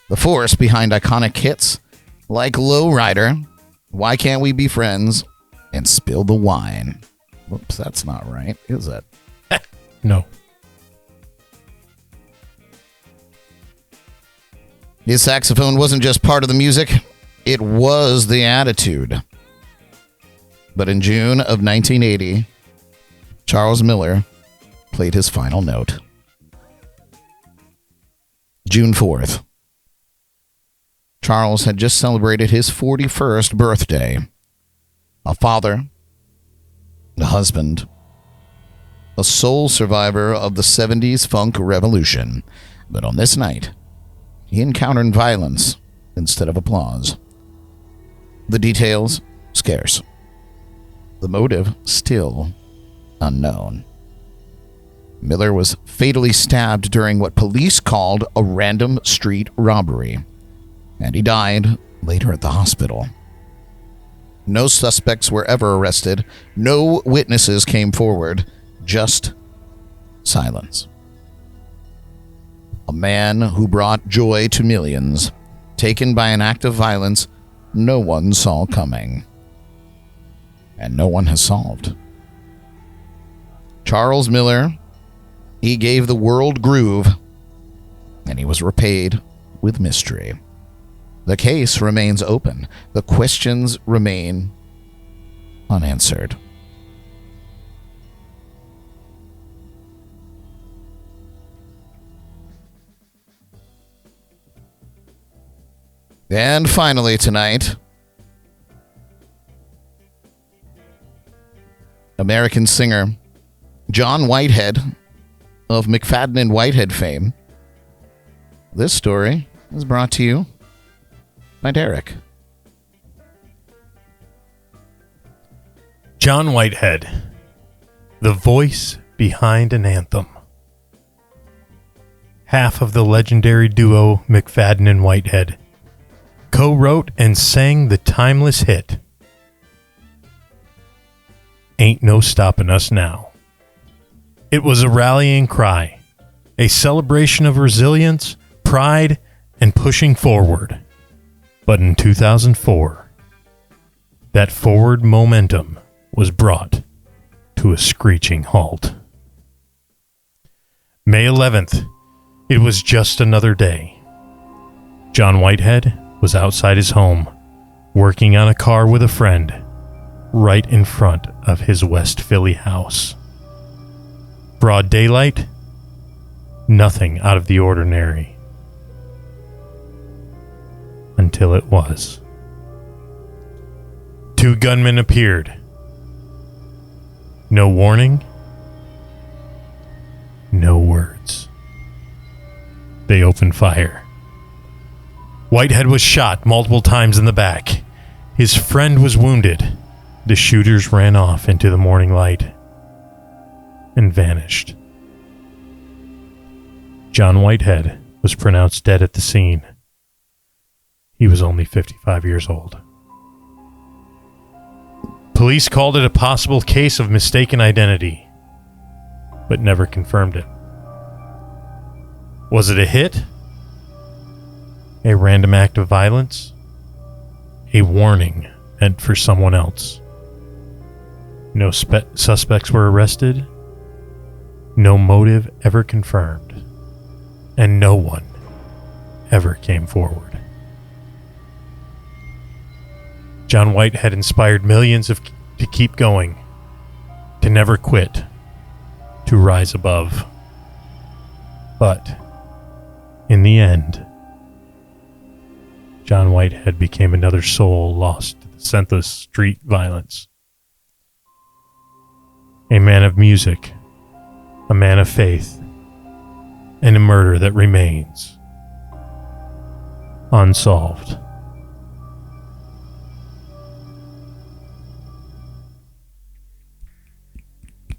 The force behind iconic hits like Lowrider, Why Can't We Be Friends, and Spill the Wine. Whoops, that's not right, is it? No. His saxophone wasn't just part of the music, it was the attitude. But in June of 1980, Charles Miller played his final note. June 4th. Charles had just celebrated his 41st birthday. A father, a husband, a sole survivor of the 70s funk revolution. But on this night, he encountered violence instead of applause. The details scarce. The motive still unknown. Miller was fatally stabbed during what police called a random street robbery, and he died later at the hospital. No suspects were ever arrested. No witnesses came forward. Just silence. A man who brought joy to millions, taken by an act of violence no one saw coming, and no one has solved. Charles Miller, he gave the world groove, and he was repaid with mystery. The case remains open. The questions remain unanswered. And finally tonight, American singer John Whitehead of McFadden and Whitehead fame. This story is brought to you by Derek. John Whitehead, the voice behind an anthem. Half of the legendary duo McFadden and Whitehead co-wrote and sang the timeless hit, Ain't No Stoppin' Us Now. It was a rallying cry, a celebration of resilience, pride, and pushing forward. But in 2004, that forward momentum was brought to a screeching halt. May 11th, it was just another day. John Whitehead was outside his home, working on a car with a friend, right in front of his West Philly house. Broad daylight, nothing out of the ordinary. Until it was. Two gunmen appeared. No warning, no words. They opened fire. Whitehead was shot multiple times in the back. His friend was wounded. The shooters ran off into the morning light and vanished. John Whitehead was pronounced dead at the scene. He was only 55 years old. Police called it a possible case of mistaken identity, but never confirmed it. Was it a hit? A random act of violence? A warning meant for someone else? No suspects were arrested. No motive ever confirmed. And no one ever came forward. John Whitehead inspired millions to keep going, to never quit, to rise above. But in the end, John Whitehead became another soul lost to the senseless street violence. A man of music, a man of faith, and a murder that remains unsolved.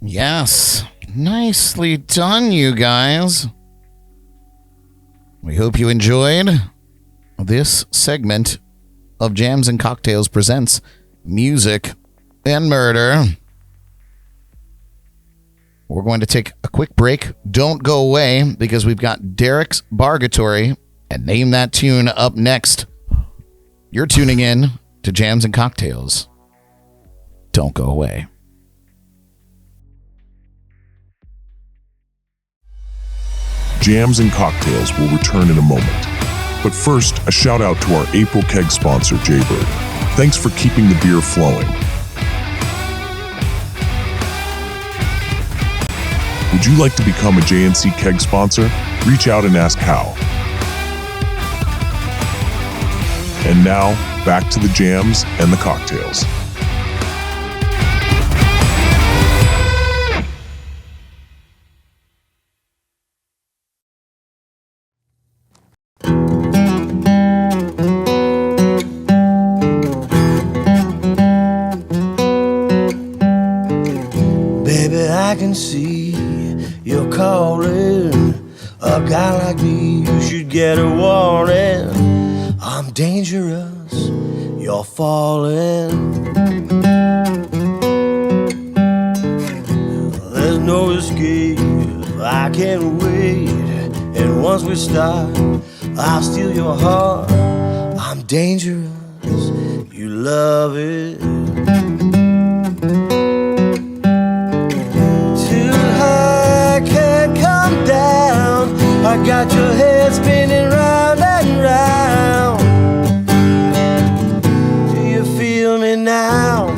Yes. Nicely done, you guys. We hope you enjoyed this segment of Jams and Cocktails presents Music and Murder. We're going to take a quick break. Don't go away, because we've got Derek's Bargatory and Name That Tune up next. You're tuning in to Jams and Cocktails. Don't go away. Jams and Cocktails will return in a moment. But first, a shout out to our April Keg sponsor, Jaybird. Thanks for keeping the beer flowing. Would you like to become a JNC Keg sponsor? Reach out and ask how. And now, back to the jams and the cocktails. Baby, I can see you're calling. A guy like me, you should get a warning. I'm dangerous, you're falling. There's no escape, I can't wait. And once we start, I'll steal your heart. I'm dangerous, you love it. Too high, can't come down. I got your head spinning round and round. Do you feel me now?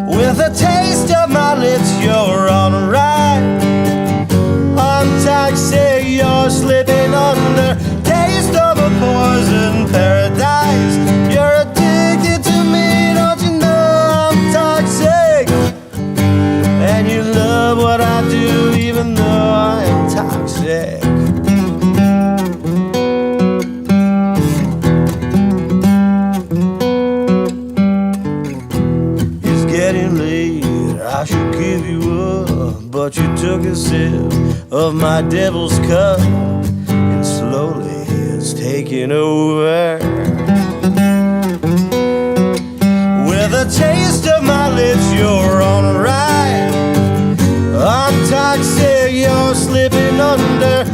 With a taste of my lips, you're alright. I'm toxic, you're slipping under. Taste of a poison paradise. You're addicted to me, don't you know I'm toxic? And you love what I do, even though I am toxic. It's getting late, I should give you up, but you took a sip of my devil's cup, and slowly it's taking over. With a taste of my lips, you're alright. I'm toxic, you're slipping under.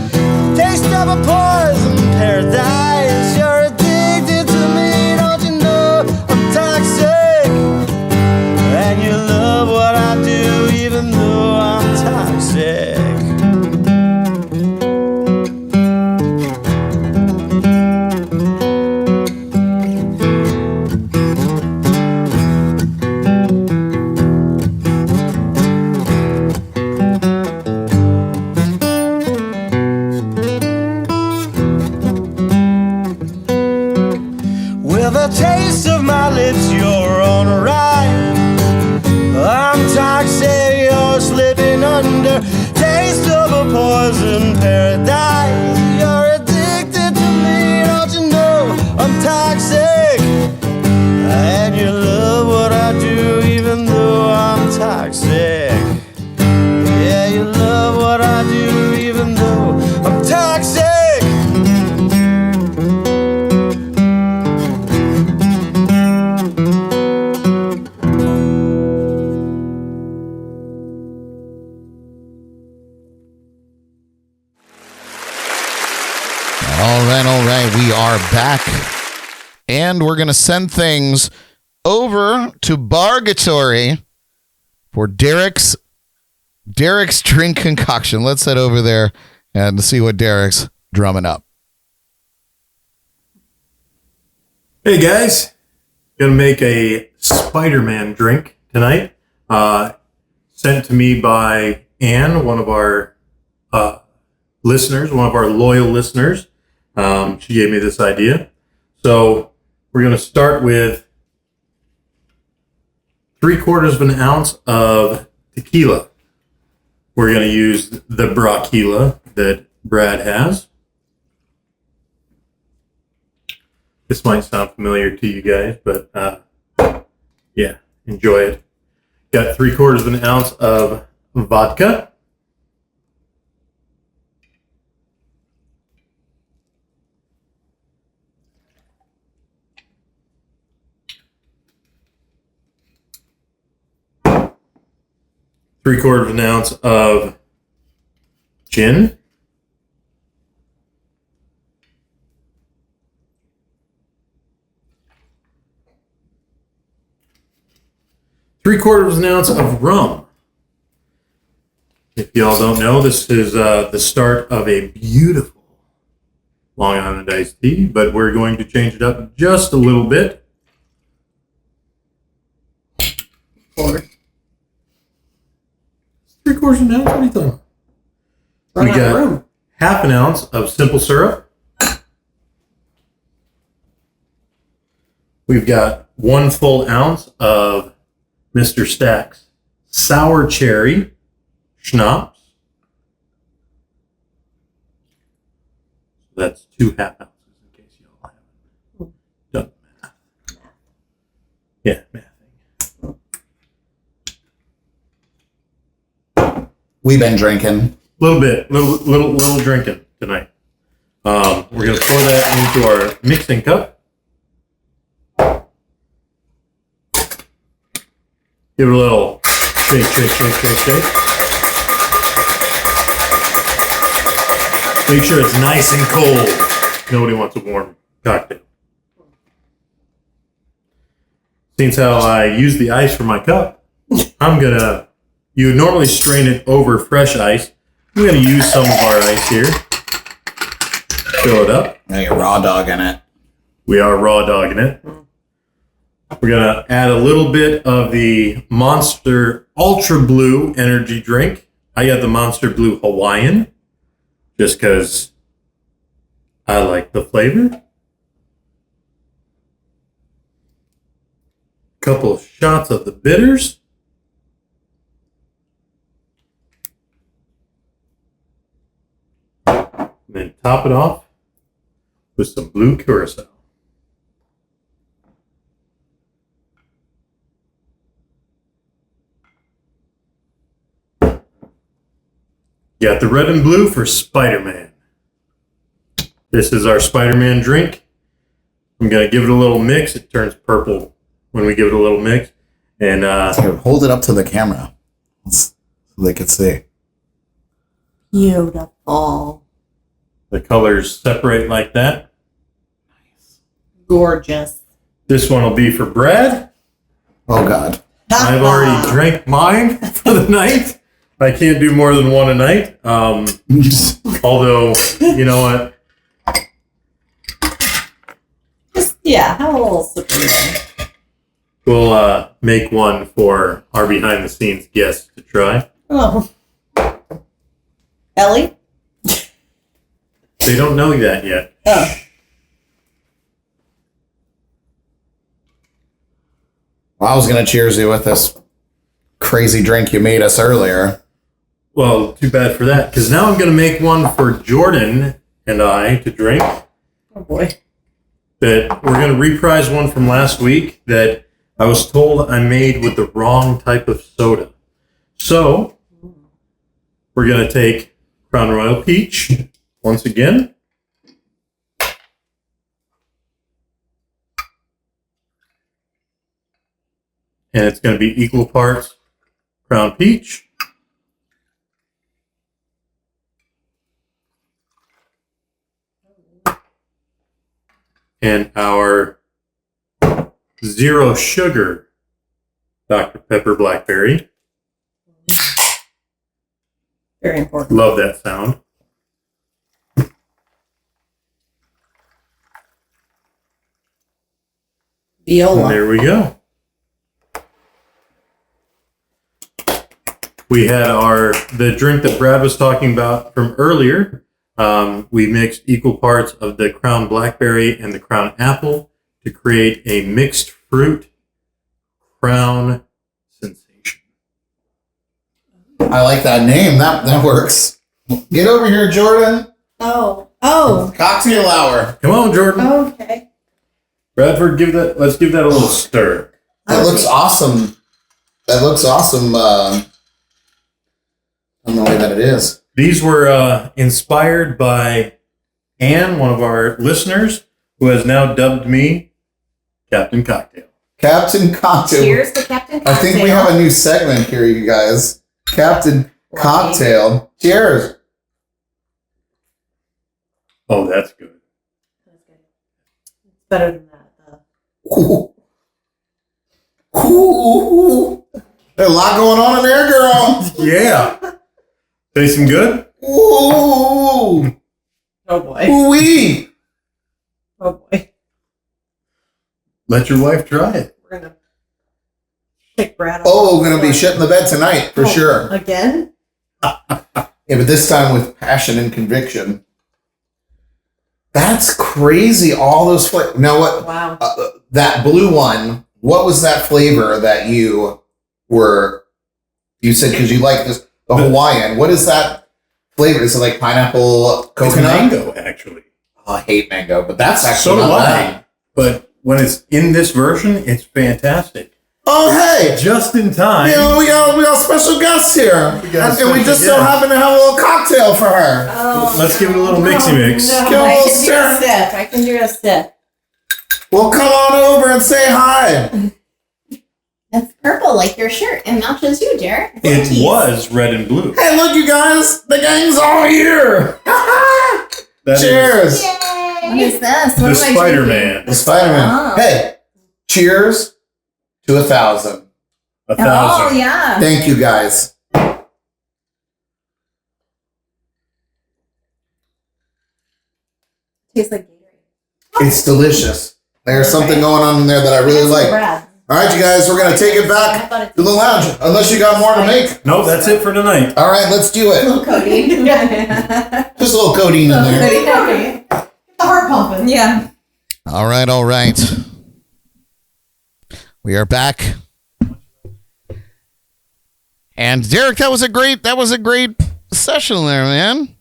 Taste of a poison paradise. You're addicted to me, don't you know I'm toxic? And you love what I do, even though I'm toxic. All right. We are back. And we're going to send things over to Bargatory for Derek's drink concoction. Let's head over there and see what Derek's drumming up. Hey guys, gonna make a Spider-Man drink tonight. Sent to me by Anne, one of our listeners, one of our loyal listeners. She gave me this idea. So we're gonna start with 3/4 of an ounce of tequila. We're gonna use the Bracquila that Brad has. This might sound familiar to you guys, but yeah, enjoy it. Got 3/4 of an ounce of vodka. Three-quarters of an ounce of gin. Three-quarters of an ounce of rum. If y'all don't know, this is the start of a beautiful Long Island iced tea, but we're going to change it up just a little bit. Three-quarters of an ounce? What are you talking about? We got half an ounce of simple syrup. We've got 1 full ounce of Mr. Stack's sour cherry schnapps. That's 2 half ounces in case you all haven't done math. Yeah, math. We've been drinking. Little drinking tonight. We're gonna pour that into our mixing cup. Give it a little shake. Make sure it's nice and cold. Nobody wants a warm cocktail. Since how I use the ice for my cup, you would normally strain it over fresh ice. I'm gonna use some of our ice here. Fill it up. Now you're raw dogging it. We are raw dogging it. We're going to add a little bit of the Monster Ultra Blue energy drink. I got the Monster Blue Hawaiian just because I like the flavor. Couple of shots of the bitters. And then top it off with some blue curacao. Got the red and blue for Spider-Man. This is our Spider-Man drink. I'm going to give it a little mix. It turns purple when we give it a little mix. And Here, hold it up to the camera so they can see. Beautiful. The colors separate like that. Gorgeous. This one will be for Brad. Oh, God. I've already drank mine for the night. I can't do more than one a night. Although, you know what? Have a little sip of it. We'll make one for our behind-the-scenes guests to try. Oh. Elly? They don't know that yet. Oh. Well, I was going to cheers you with this crazy drink you made us earlier. Well, too bad for that, because now I'm going to make one for Jordyn and I to drink. Oh, boy. That we're going to reprise one from last week that I was told I made with the wrong type of soda. So, we're going to take Crown Royal Peach once again. And it's going to be equal parts Crown Peach. And our zero sugar Dr. Pepper Blackberry. Very important. Love that sound. Viola. And there we go. We had the drink that Brad was talking about from earlier. We mixed equal parts of the Crown Blackberry and the Crown Apple to create a mixed fruit Crown sensation. I like that name. That works. Get over here, Jordyn. Oh. Cocktail hour. Come on, Jordyn. Okay. Bradford, let's give that a little stir. That looks awesome. That looks awesome. I don't know that it is. These were inspired by Anne, one of our listeners, who has now dubbed me Captain Cocktail. Captain Cocktail. Cheers to Captain Cocktail. I think we have a new segment here, you guys. Captain Cocktail. Cheers. Oh, that's good. It's better than that. Ooh. Ooh. There's a lot going on in there, girl. Yeah. Tasting good? Ooh. Oh boy. Ooh-wee. Oh boy. Let your wife try it. We're gonna kick Brad off. Oh, gonna be shitting the bed tonight for sure. Again? Yeah, but this time with passion and conviction. That's crazy. All those flavors. Now what? Wow. That blue one. What was that flavor that you said because you like this the Hawaiian? What is that flavor? Is it like pineapple, coconut? It's mango, actually. Oh, I hate mango, but that's actually So do not I. bad. But when it's in this version, it's fantastic. Oh, hey. Just in time. You know, we got special guests here. And we just so happen to have a little cocktail for her. Oh, Let's give it a little mixy mix. No, Go, I can do sir. a sip. I can do a sip. Well, come on over and say hi. That's purple like your shirt and matches you, Jared. It was red and blue. Hey, look, you guys. The gang's all here. That Cheers. What is this? The What am I Spider-Man. The Spider-Man. Oh. Hey, cheers to 1,000. 1,000. Oh, yeah. Thank you, guys. Tastes like Gatorade. It's delicious. There's something going on in there that I really like. Brad. All right, you guys, we're going to take it back to the lounge. Unless you got more to make. No, that's it for tonight. All right, let's do it. Little codeine. Just a little codeine in there. Okay. Get the heart pumping. Yeah. All right, all right. We are back. And Derek, that was a great session there, man.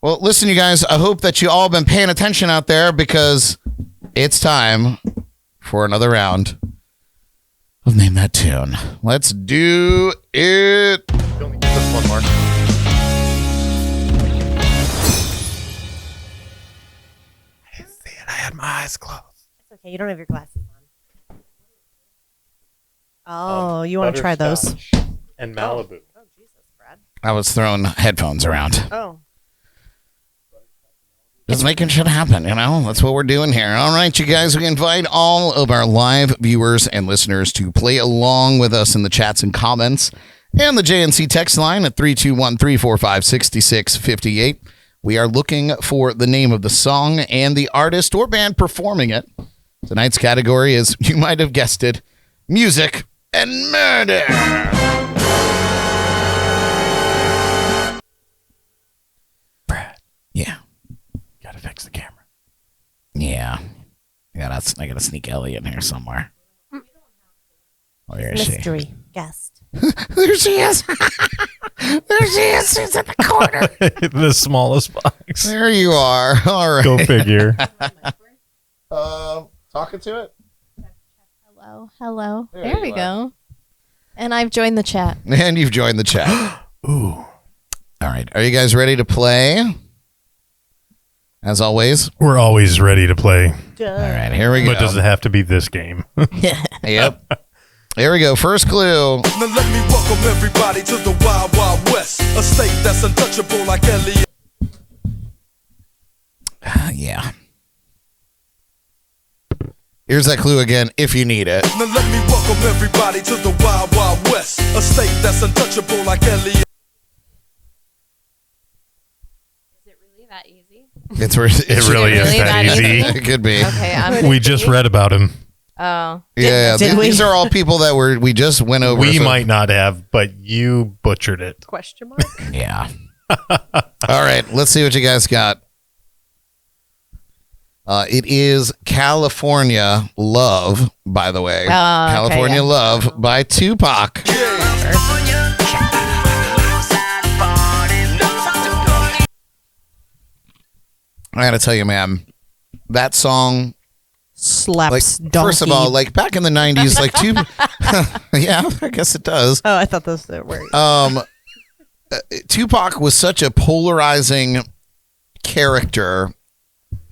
Well, listen, you guys, I hope that you all been paying attention out there because it's time for another round of Name That Tune. Let's do it. Don't need just one more. I didn't see it. I had my eyes closed. It's okay. You don't have your glasses on. Oh, you want to try those? Butterscotch and Malibu. Oh, Jesus, Brad. I was throwing headphones around. Oh. Just making shit happen, you know? That's what we're doing here. All right, you guys, we invite all of our live viewers and listeners to play along with us in the chats and comments and the JNC text line at 321-345-6658. We are looking for the name of the song and the artist or band performing it. Tonight's category is, you might have guessed it, music and murder. Brad, Yeah. gotta fix the camera. Yeah. I gotta sneak Elly in here somewhere. Oh, there she is. Mystery guest. There she is. There she is. She's in the corner. The smallest box. There you are. All right. Go figure. Talking to it. Hello. There There you we are. go. And I've joined the chat. And you've joined the chat. Ooh. All right. Are you guys ready to play? As always. We're always ready to play. All right. Here we go. But does it have to be this game? Yep. Here we go. First clue. Now let me welcome everybody to the Wild Wild West, a state that's untouchable like Elly. Yeah. Here's that clue again, if you need it. Now let me welcome everybody to the Wild Wild West, a state that's untouchable like Elly. Is it really that easy? It really is that easy. It could be. Okay, We just read about him. Oh. Yeah, Did we? these are all people that we just went over. We might not have, but you butchered it. Question mark? Yeah. All right, let's see what you guys got. It is California Love, by the way. California Love by Tupac. I gotta tell you, man, that song Slaps donkey. First of all, like back in the 90s, like yeah, I guess it does. Oh, I thought those were. Tupac was such a polarizing character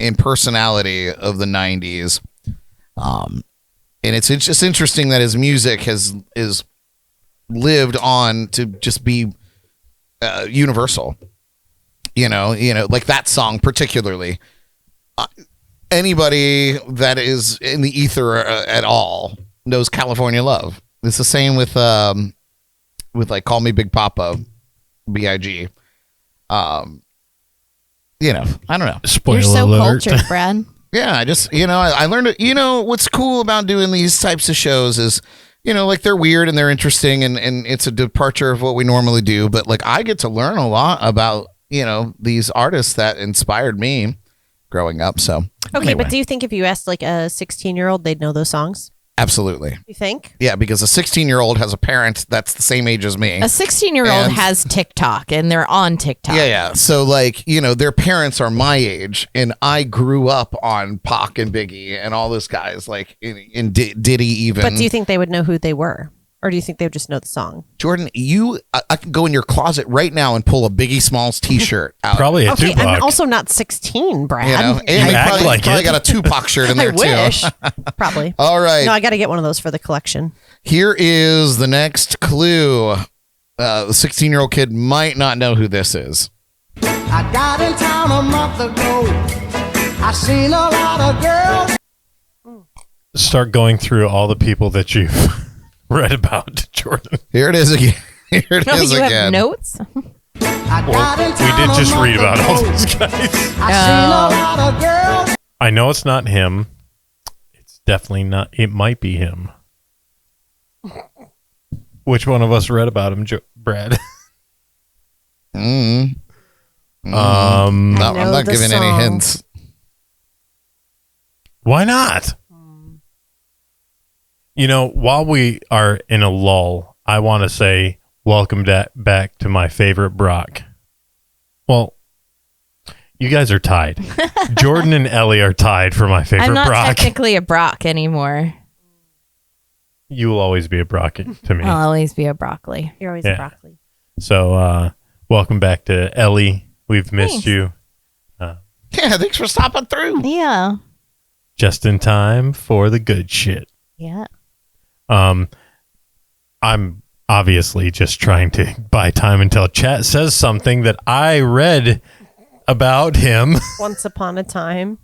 and personality of the 90s. And it's just interesting that his music is lived on to just be universal. You know, like that song particularly. Anybody that is in the ether at all knows California Love. It's the same with like Call Me Big Papa, B.I.G. You know, I don't know. Spoiler You're so alert. cultured, Brad. Yeah, I just, I learned it. What's cool about doing these types of shows is, like they're weird and they're interesting and it's a departure of what we normally do. But like I get to learn a lot about, these artists that inspired me growing up. So, Okay, anyway. but do you think if you asked like a 16-year-old, they'd know those songs? Absolutely. You think? Yeah, because a 16-year-old has a parent that's the same age as me. A 16-year-old And- has TikTok, and they're on TikTok. Yeah. So, like, their parents are my age, and I grew up on Pac and Biggie and all those guys, like, in Diddy even. But do you think they would know who they were? Or do you think they would just know the song? Jordyn, I can go in your closet right now and pull a Biggie Smalls t-shirt out. Probably a Okay, Tupac. I'm also not 16, Brad. And you act probably, like probably it. got a Tupac shirt in there, I wish. too. Probably. All right. No, I got to get one of those for the collection. Here is the next clue. The 16-year-old kid might not know who this is. I got in town a month ago. I seen a lot of girls. Start going through all the people that you've read about, Jordyn. Here it is again. Here it No, is you again. have notes? We did just read about all these guys. I seen a lot of girls. I know it's not him. It's definitely not. It might be him. Which one of us read about him, Brad? No, know I'm not the giving any song. hints. Why not? While we are in a lull, I want to say welcome back to my favorite Brock. Well, you guys are tied. Jordyn and Elly are tied for my favorite I'm not Brock. technically a Brock anymore. You will always be a Brock to me. I'll always be a broccoli. You're always Yeah. a broccoli. So, welcome back to Elly. We've missed Thanks. you. Yeah, thanks for stopping through. Yeah. Just in time for the good shit. Yeah. I'm obviously just trying to buy time until chat says something that I read about him. Once upon a time.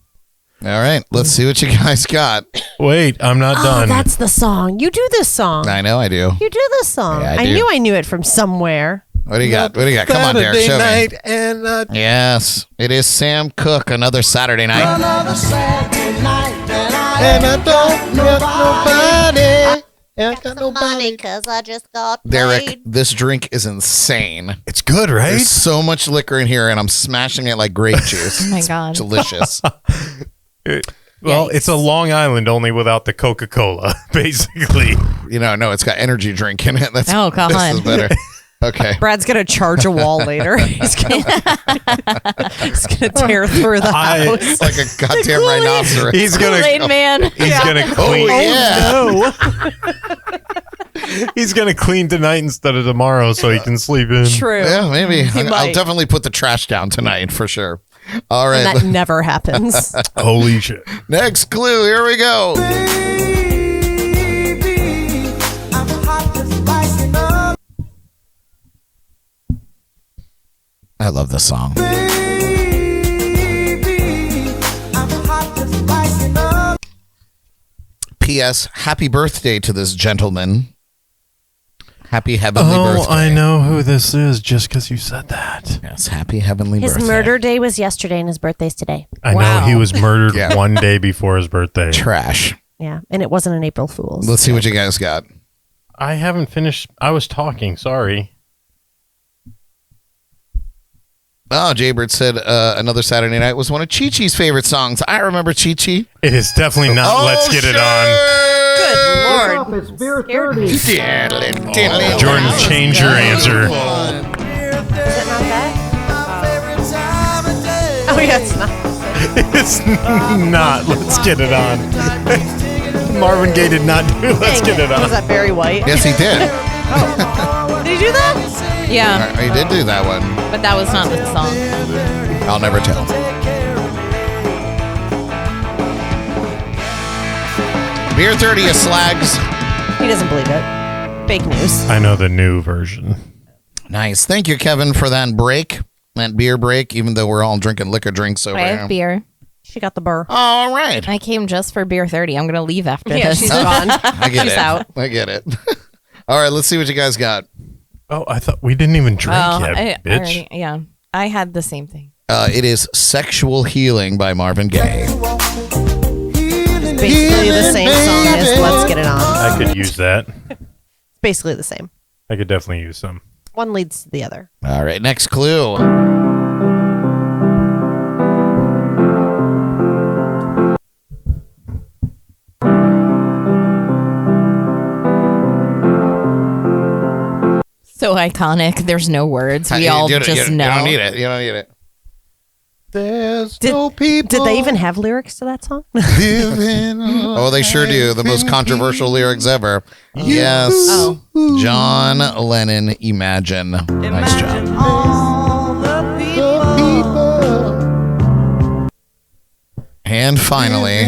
All right, let's see what you guys got. Wait, I'm not done. Oh, that's the song. You do this song. I know I do. You do this song. Yeah, I I do. knew I knew it from somewhere. What do you got? What do you got? Come on, Derek, show me. and Yes, it is Sam Cooke, Another Saturday Night. Another Saturday night, and I don't know nobody. I got no money because I just got Derek, paid. this drink is insane. It's good, right? There's so much liquor in here, and I'm smashing it like grape juice. Oh my It's God. delicious. Well, it's a Long Island only without the Coca-Cola, basically. No, it's got energy drink in it. That's Oh, come this on. is better. Okay. Brad's gonna charge a wall later. He's gonna tear through the house. It's like a goddamn rhinoceros. He's Kool-Aid gonna man. he's gonna Oh, clean. yeah. He's gonna clean tonight instead of tomorrow, so he can sleep in. True. Yeah, maybe. I'll might. definitely put the trash down tonight for sure. All right. And that never happens. Holy shit! Next clue. Here we go. Baby, I'm hot just like an oven. I love this song. Baby, P.S. Happy birthday to this gentleman. Happy heavenly birthday. I know who this is just because you said that. Yes, happy heavenly His birthday. murder day was yesterday and his birthday's today. I know he was murdered one day before his birthday. Trash. Yeah, and it wasn't an April Fool's. Let's see what you guys got. I haven't finished. I was talking. Sorry. Oh, Jaybird said another Saturday night was one of Chi-Chi's favorite songs. I remember Chi-Chi. It is definitely not Let's Get It On. Good Lord. It's beer 30. Jordyn, change your answer. Is it not that? Oh, yeah, it's not. It's not Let's Get It On. Marvin Gaye did not do Let's Get It On. Was that Barry White? Yes, he did. Did he do that? Yeah, He did do that one. but that was not the song. I'll never tell. Beer 30 is slags. He doesn't believe it. Fake news. I know the new version. Nice. Thank you, Kevin, for that break. That beer break, even though we're all drinking liquor drinks over I here. have beer. She got the burr. All right. I came just for beer 30. I'm going to leave after Yeah, this. she's gone. I get She's it. out. I get it. All right, let's see what you guys got. Oh, I thought we didn't even drink yet, bitch. Yeah, I had the same thing. It is Sexual Healing by Marvin Gaye. Basically the same song as Let's Get It On. I could use that. Basically the same. I could definitely use some. One leads to the other. All right, next clue. So iconic. There's no words. We all just know. You don't need it. You don't need it. There's no Did people. they even have lyrics to that song? Oh, they sure do. The most controversial lyrics ever. Yes. Oh. John Lennon, Imagine. Nice job. And finally,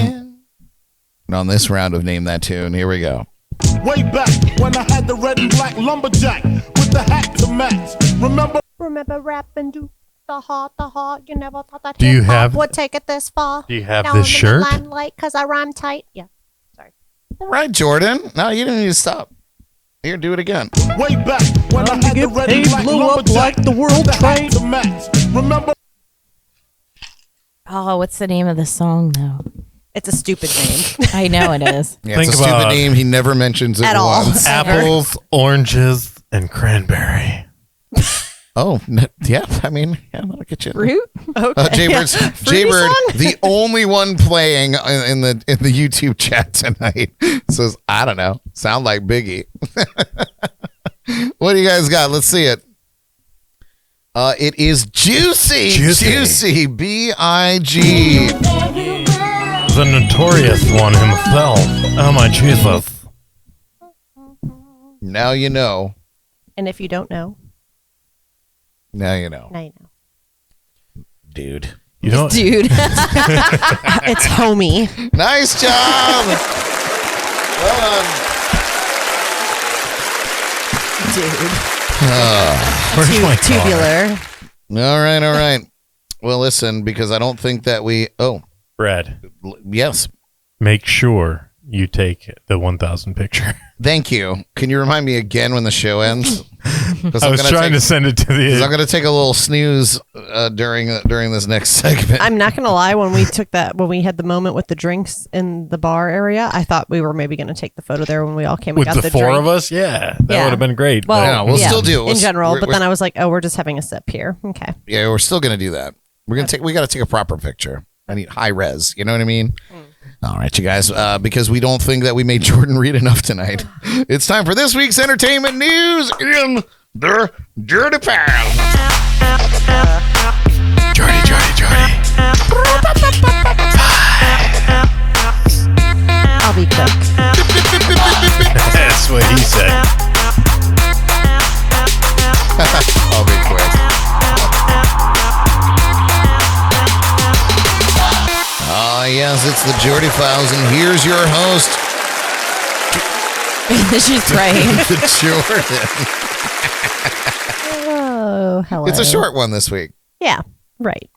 on this round of Name That Tune, here we go. Way back when I had the red and black lumberjack with the hat to match. Remember rapping do the heart, you never thought that Do you hip-hop have- would take it this far. Do you have Now this I'm in shirt? the limelight 'cause I rhyme tight. Yeah. Sorry. All right, Jordyn. No, you didn't need to stop. Here, do it again. Way back when I had the red and black lumberjack the world with the hat to match. Remember? Oh, what's the name of the song, though? It's a stupid name. I know it is. Yeah, Think it's a stupid about- name. He never mentions it At all. once. Apples, oranges, and cranberry. Oh, yeah. I mean, yeah, that'll get you. Fruit? Jaybird, Fruity Jaybird, song? the only one playing in the YouTube chat tonight, says, I don't know, sound like Biggie. What do you guys got? Let's see it. It is Juicy. Juicy. B.I.G. The notorious one himself. Oh my Jesus. Now you know. And if you don't know, Now you know. now you know. Dude. You know, Dude. It's homie. Nice job. Well done. Dude. where's my car? Tubular. All right. Well, listen, because I don't think that we... Oh, Brad, yes. make sure you take the 1,000 picture. Thank you. Can you remind me again when the show ends? I was trying to send it to I'm the... going to take a little snooze during this next segment. I'm not gonna lie. When we had the moment with the drinks in the bar area, I thought we were maybe gonna take the photo there when we all came. With and got the the four drink. of us? Yeah, that Yeah. would have been great. Well, Yeah, we'll still do it. in general. We're- But then I was like, oh, we're just having a sip here. Okay. Yeah, we're still going to do that. We got to take a proper picture. I need high res. You know what I mean? All right, you guys, because we don't think that we made Jordyn read enough tonight. It's time for this week's entertainment news in the Jordy Files. Jordy. I'll be quick. That's what he said. I'll be quick. Yes, it's the Jordy Files, and here's your host, She's praying. Jordyn. Oh, hello. It's a short one this week. Yeah. Right.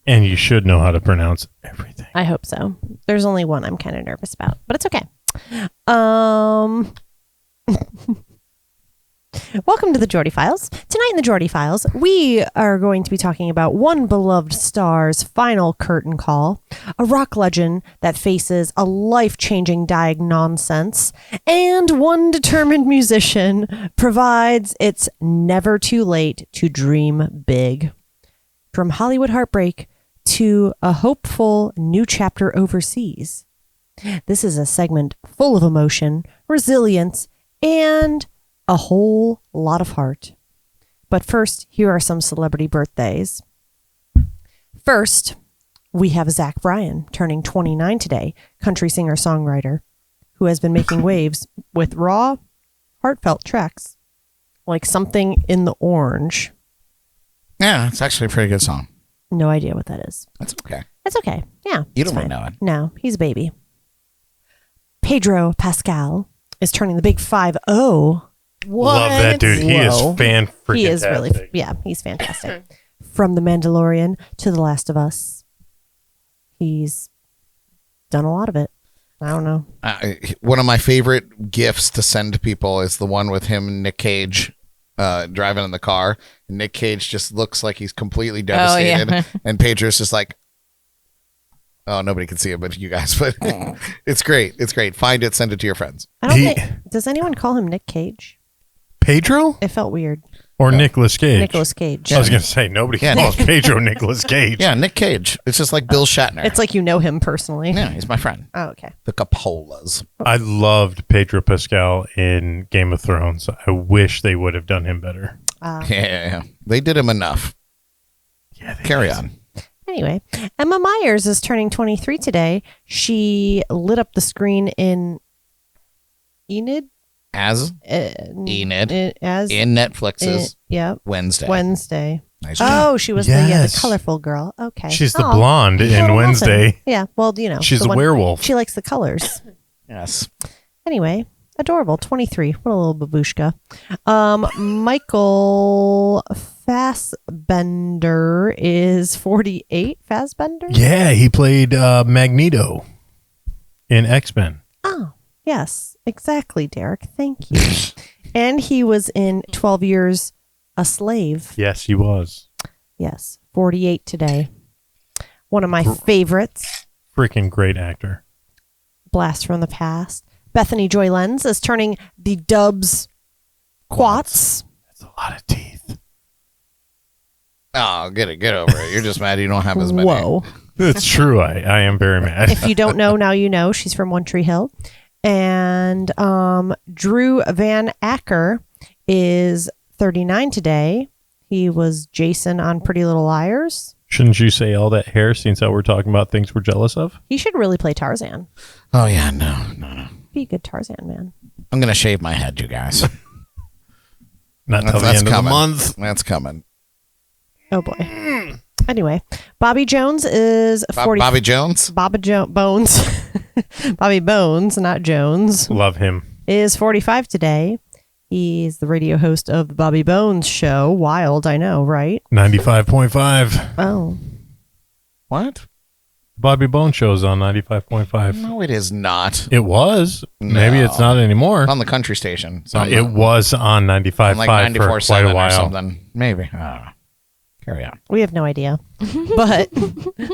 And you should know how to pronounce everything. I hope so. There's only one I'm kind of nervous about, but it's okay. Welcome to the Jordy Files. Tonight in the Jordy Files, we are going to be talking about one beloved star's final curtain call, a rock legend that faces a life-changing nonsense, and one determined musician provides it's never too late to dream big. From Hollywood heartbreak to a hopeful new chapter overseas. This is a segment full of emotion, resilience, and a whole lot of heart. But first, here are some celebrity birthdays. First, we have Zach Bryan, turning 29 today, country singer-songwriter, who has been making waves with raw, heartfelt tracks, like Something in the Orange. Yeah, it's actually a pretty good song. No idea what that is. That's okay. It's okay. Yeah. You don't really know it. No, he's a baby. Pedro Pascal is turning the big 5-0. Love that dude. He is fan-freaking-tastic. He is really, he's fantastic. From The Mandalorian to The Last of Us. He's done a lot of it. I don't know. One of my favorite gifts to send to people is the one with him and Nick Cage driving in the car. And Nick Cage just looks like he's completely devastated. Yeah. And Pedro's just like, oh, nobody can see it but you guys. But it's great. It's great. Find it, send it to your friends. I don't think, does anyone call him Nick Cage? Pedro? It felt weird. Or Nicolas Cage? Nicolas Cage. I was going to say, nobody calls Pedro Nicolas Cage. Yeah, Nick Cage. It's just like Bill Shatner. It's like you know him personally. Yeah, he's my friend. Oh, okay. The Capolas. I loved Pedro Pascal in Game of Thrones. I wish they would have done him better. Yeah. They did him enough. Yeah. Carry on. Anyway, Emma Myers is turning 23 today. She lit up the screen in Enid. As Enid. As in Netflix's Wednesday. Nice job. She was the colorful girl. Okay. She's the blonde in Wednesday. Yeah, well, you know. She's a werewolf. She likes the colors. Yes. Anyway, adorable. 23. What a little babushka. Michael Fassbender is 48. Fassbender? Yeah, he played Magneto in X-Men. Oh, yes. Exactly, Derek. Thank you. And he was in 12 Years a Slave. Yes, he was. Yes. 48 today. One of my favorites. Freaking great actor. Blast from the past. Bethany Joy Lenz is turning the Dubs Quats. That's a lot of teeth. Oh, get over it. You're just mad you don't have as many. Whoa. It's true. I am very mad. If you don't know, now you know. She's from One Tree Hill. And Drew Van Acker is 39 today. He was Jason on Pretty Little Liars. Shouldn't you say all that hair since we're talking about things we're jealous of? He should really play Tarzan. Oh, yeah. No. Be a good Tarzan, man. I'm going to shave my head, you guys. Not till the end of the month. That's coming. Oh, boy. Anyway, Bobby Jones is 40. Bobby Jones? Bones. Bobby Bones, not Jones. Love him. Is 45 today. He's the radio host of the Bobby Bones show. Wild, I know, right? 95.5. Oh. What? Bobby Bones show's on 95.5. No, it is not. It was. No. Maybe it's not anymore. It's on the country station. It was on 95.5 like for quite a while. Or something. Maybe. I don't know. Carry on. We have no idea. But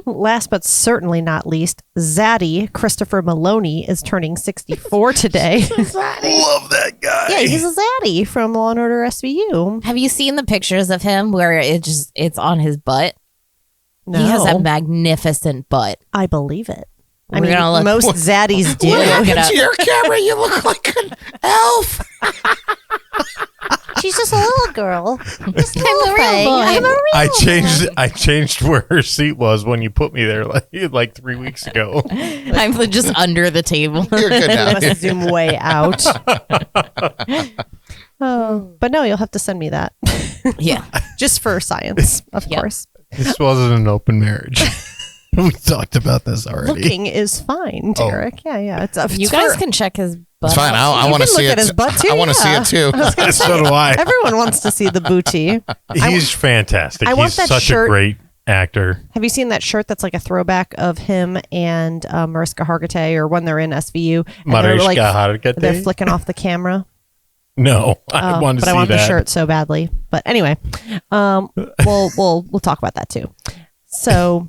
last but certainly not least, Zaddy Christopher Maloney is turning 64 today. Love that guy. Yeah, he's a Zaddy from Law & Order SVU. Have you seen the pictures of him where it's on his butt? No. He has a magnificent butt. I believe it. I We're mean, gonna look- most Zaddies do. Look it up. To your camera, you look like an elf. She's just a little girl. Just a I'm little a real thing. boy. I'm a real I changed where her seat was when you put me there like 3 weeks ago. I'm just under the table. You're good now. I must zoom way out. Oh, but no, you'll have to send me that. Yeah. Just for science, of course. This wasn't an open marriage. We talked about this already. Looking is fine, Derek. Yeah. It's You guys can check his butt. It's fine. I want to see look it. at his butt too. I want to see yeah. it too. I was So do I. Everyone wants to see the booty. He's fantastic. I want He's that such shirt. a great actor. Have you seen that shirt that's like a throwback of him and Mariska Hargitay, or when they're in SVU? And Mariska Hargitay? They're flicking off the camera. No, I want to see that. But I want the shirt so badly. But anyway, we'll talk about that too. So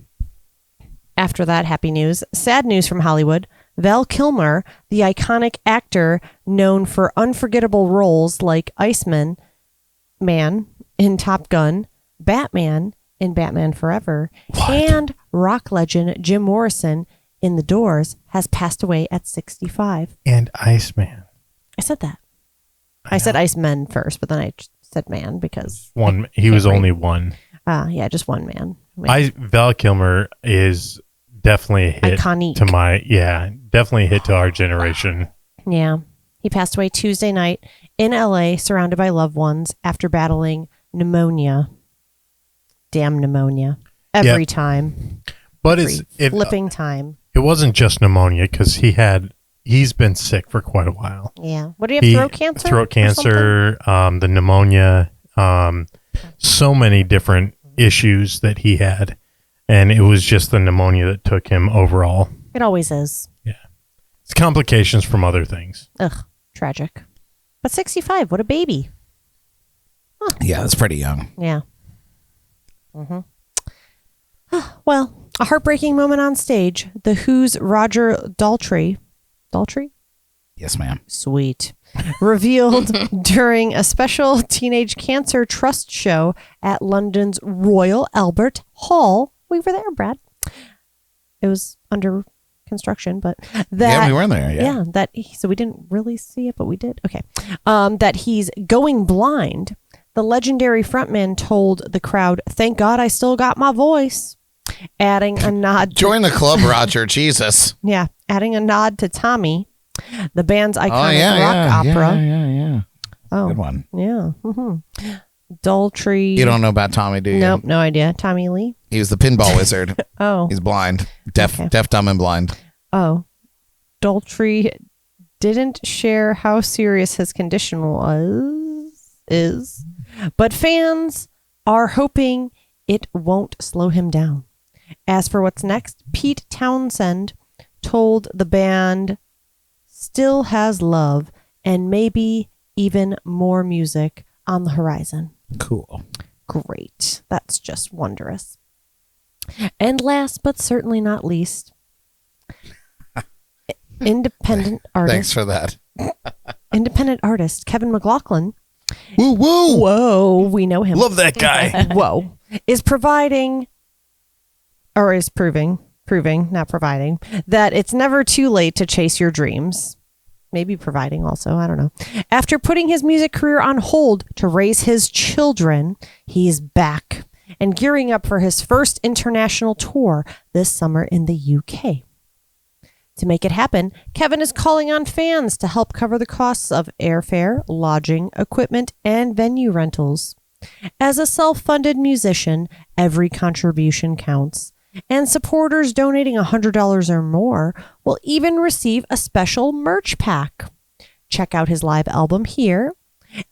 after that, happy news. Sad news from Hollywood. Val Kilmer, the iconic actor known for unforgettable roles like Iceman Man in Top Gun, Batman in Batman Forever, and rock legend Jim Morrison in The Doors, has passed away at 65. And Iceman. I said that. I said Iceman first, but then I said man because he was only one. Yeah, just one man. Val Kilmer is definitely a hit Iconic. Definitely a hit to our generation. Yeah. He passed away Tuesday night in LA, surrounded by loved ones after battling pneumonia. Damn pneumonia. Every time. But flipping time. It wasn't just pneumonia because he's been sick for quite a while. Yeah. What do you have? Throat cancer? Throat cancer, the pneumonia, so many different issues that he had. And it was just the pneumonia that took him overall. It always is. Yeah. It's complications from other things. Ugh. Tragic. But 65, what a baby. Huh. Yeah, that's pretty young. Yeah. Well, a heartbreaking moment on stage. The Who's Roger Daltrey. Daltrey? Yes, ma'am. Sweet. Revealed during a special Teenage Cancer Trust show at London's Royal Albert Hall. We were there, Brad. It was under construction, but we were there. Yeah. So we didn't really see it, but we did. Okay. That he's going blind. The legendary frontman told the crowd, "Thank God I still got my voice." Adding a nod. Join the club, Roger. Jesus. Yeah. Adding a nod to Tommy, the band's iconic rock opera. Yeah. Oh, good one. Yeah. Mm-hmm. Daltrey. You don't know about Tommy, do you? Nope, no idea. Tommy Lee? He was the pinball wizard. Oh. He's blind. Deaf, dumb, and blind. Oh. Daltrey didn't share how serious his condition is, but fans are hoping it won't slow him down. As for what's next, Pete Townsend told the band still has love and maybe even more music on the horizon. Cool. Great. That's just wondrous. And last but certainly not least, independent artist. Thanks for that. Independent artist Kevin McLoughlin. Woo woo. Whoa, we know him. Love that guy. Whoa. Is proving, not providing, that it's never too late to chase your dreams. Maybe providing also, I don't know. After putting his music career on hold to raise his children, he's back and gearing up for his first international tour this summer in the UK. To make it happen, Kevin is calling on fans to help cover the costs of airfare, lodging, equipment, and venue rentals. As a self-funded musician, every contribution counts, and supporters donating $100 or more will even receive a special merch pack. Check out his live album here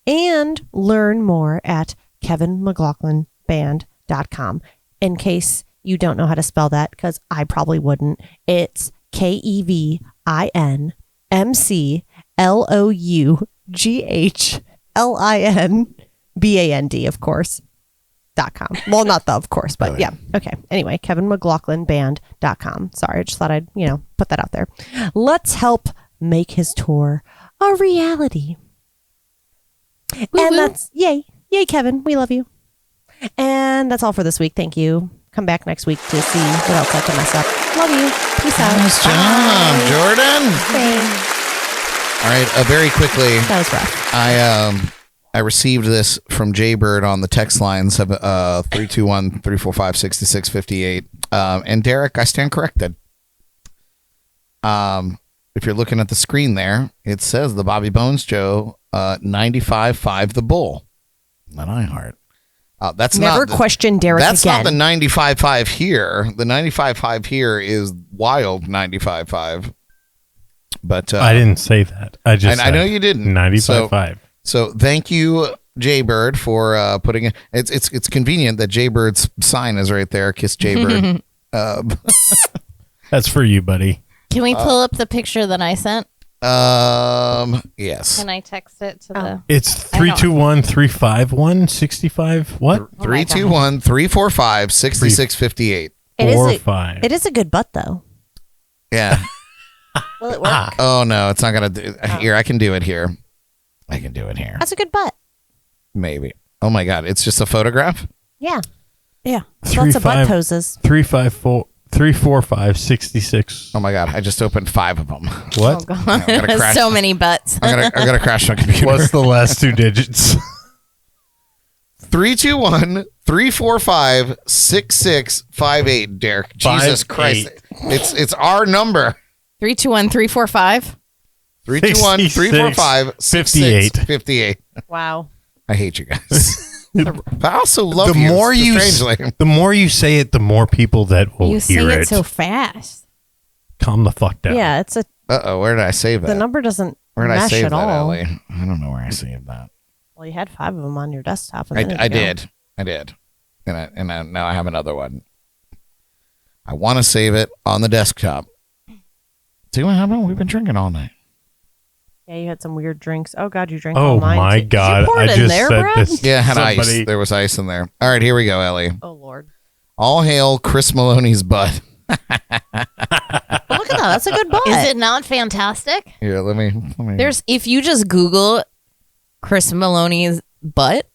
and learn more at kevinmcloughlinband.com. In case you don't know how to spell that, because I probably wouldn't, it's KevinMcLoughlin, of course. .com. Well, not the of course, but yeah. Okay. Anyway, KevinMcLoughlinBand.com. Sorry, I just thought I'd, put that out there. Let's help make his tour a reality. And that's yay, Kevin. We love you. And that's all for this week. Thank you. Come back next week to see what else I can mess up. Love you. Peace out. Nice job, Jordyn. Thanks. All right. Very quickly. That was rough. I received this from Jaybird on the text line 321-345-6658. And Derek, I stand corrected. If you're looking at the screen there, it says the Bobby Bones Show 95.5 The Bull. Not iHeart. That's never question Derek that's again. That's not the 95.5 here. The 95.5 here is Wild 95.5. But I didn't say that. I know you didn't. 95.5. So thank you Jaybird for putting it. It's convenient that Jaybird's sign is right there. Kiss Jaybird. That's for you, buddy. Can we pull up the picture that I sent? Yes. Can I text it to the? It's 321-351-65. What? 321-345-6658. It is a good butt, though. Yeah. Will it work? Oh no, it's not gonna do. Here, I can do it here. That's a good butt. Maybe. Oh my God, it's just a photograph. Yeah. Lots of butt poses. 345-66. Oh my God, I just opened 5 of them. What? Oh, God. So many butts. I gotta crash my computer. What's the last 2 digits? 321-345-6658. Derek, Jesus Christ, it's our number. 321-345. 321-345-6658. Wow. I hate you guys. But I also love the you. The more you say it, the more people that will You say hear it so fast. Calm the fuck down. Yeah, it's a. Where did I save that? The number doesn't Where did I mesh save at that, all. Elly? I don't know where I saved that. Well, you had 5 of them on your desktop. I did. And now I have another one. I want to save it on the desktop. See what happened? We've been drinking all night. Yeah, you had some weird drinks. Oh God, you drank Oh all mine. my too. God! Did you pour I it in just there, said Brad? this. Yeah, I had Somebody- ice. There was ice in there. All right, here we go, Elly. Oh Lord. All hail Chris Maloney's butt. But look at that. That's a good butt. Is it not fantastic? Here, let me. There's if you just Google Chris Maloney's butt,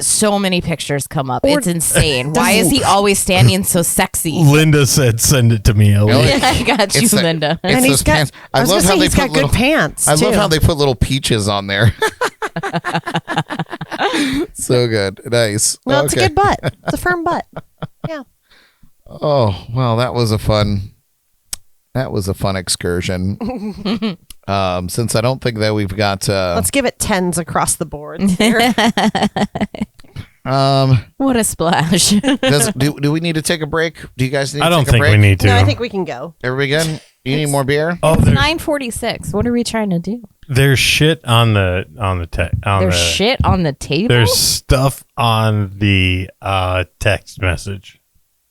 so many pictures come up. It's insane. Why is he always standing so sexy? Linda said, "Send it to me, Elly." Yeah, I got you, Linda. It's And those he's got. pants. I was love gonna how say they he's put got little. good pants. I love too. how they put little peaches on there. So good, nice. No, it's a good butt. It's a firm butt. Yeah. Oh well, that was a fun excursion. Since I don't think that we've got. Let's give it 10s across the board. Here. What a splash. Do we need to take a break? Do you guys need I to don't take a think break? we need to. No, I think we can go. Everybody good? You need more beer? Oh, It's there's, 9:46. What are we trying to do? there's shit on the There's shit on the table. There's stuff on the text message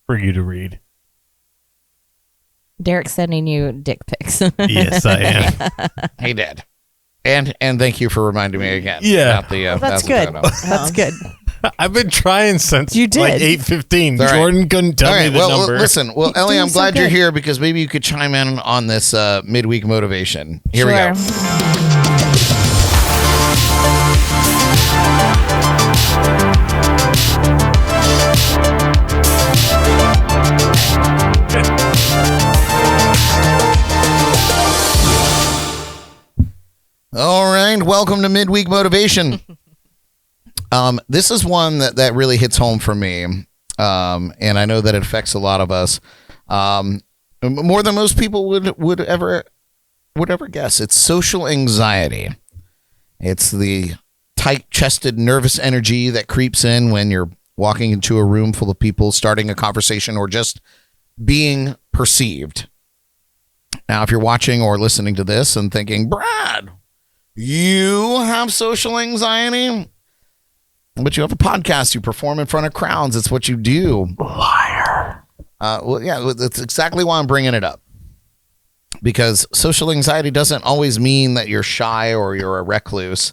for you to read. Derek's sending you dick pics. Yes, I am. He did. And thank you for reminding me again. Yeah. About the, That's $1,000 good. note. That's good. I've been trying since You did. like 8:15. All right. Jordan couldn't tell All me right, the well, number. listen. Well, Elly, doing I'm so glad you're good. here because maybe you could chime in on this midweek motivation. Here we Sure. go. All right, welcome to Midweek Motivation. This is one that really hits home for me, and I know that it affects a lot of us more than most people would ever guess. It's social anxiety. It's the tight-chested, nervous energy that creeps in when you're walking into a room full of people, starting a conversation, or just being perceived. Now, if you're watching or listening to this and thinking, Brad, you have social anxiety, but you have a podcast, you perform in front of crowds, it's what you do. Liar. Well, yeah, that's exactly why I'm bringing it up. Because social anxiety doesn't always mean that you're shy or you're a recluse.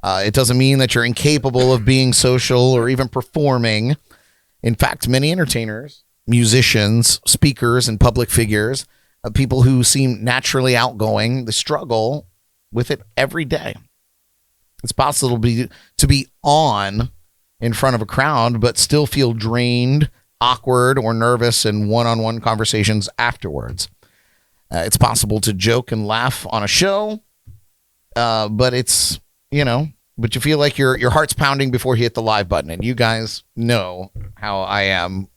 It doesn't mean that you're incapable of being social or even performing. In fact, many entertainers, musicians, speakers, and public figures, people who seem naturally outgoing, they struggle with it every day. It's possible to be on in front of a crowd, but still feel drained, awkward, or nervous in one-on-one conversations afterwards. It's possible to joke and laugh on a show, but but you feel like your heart's pounding before you hit the live button. And you guys know how I am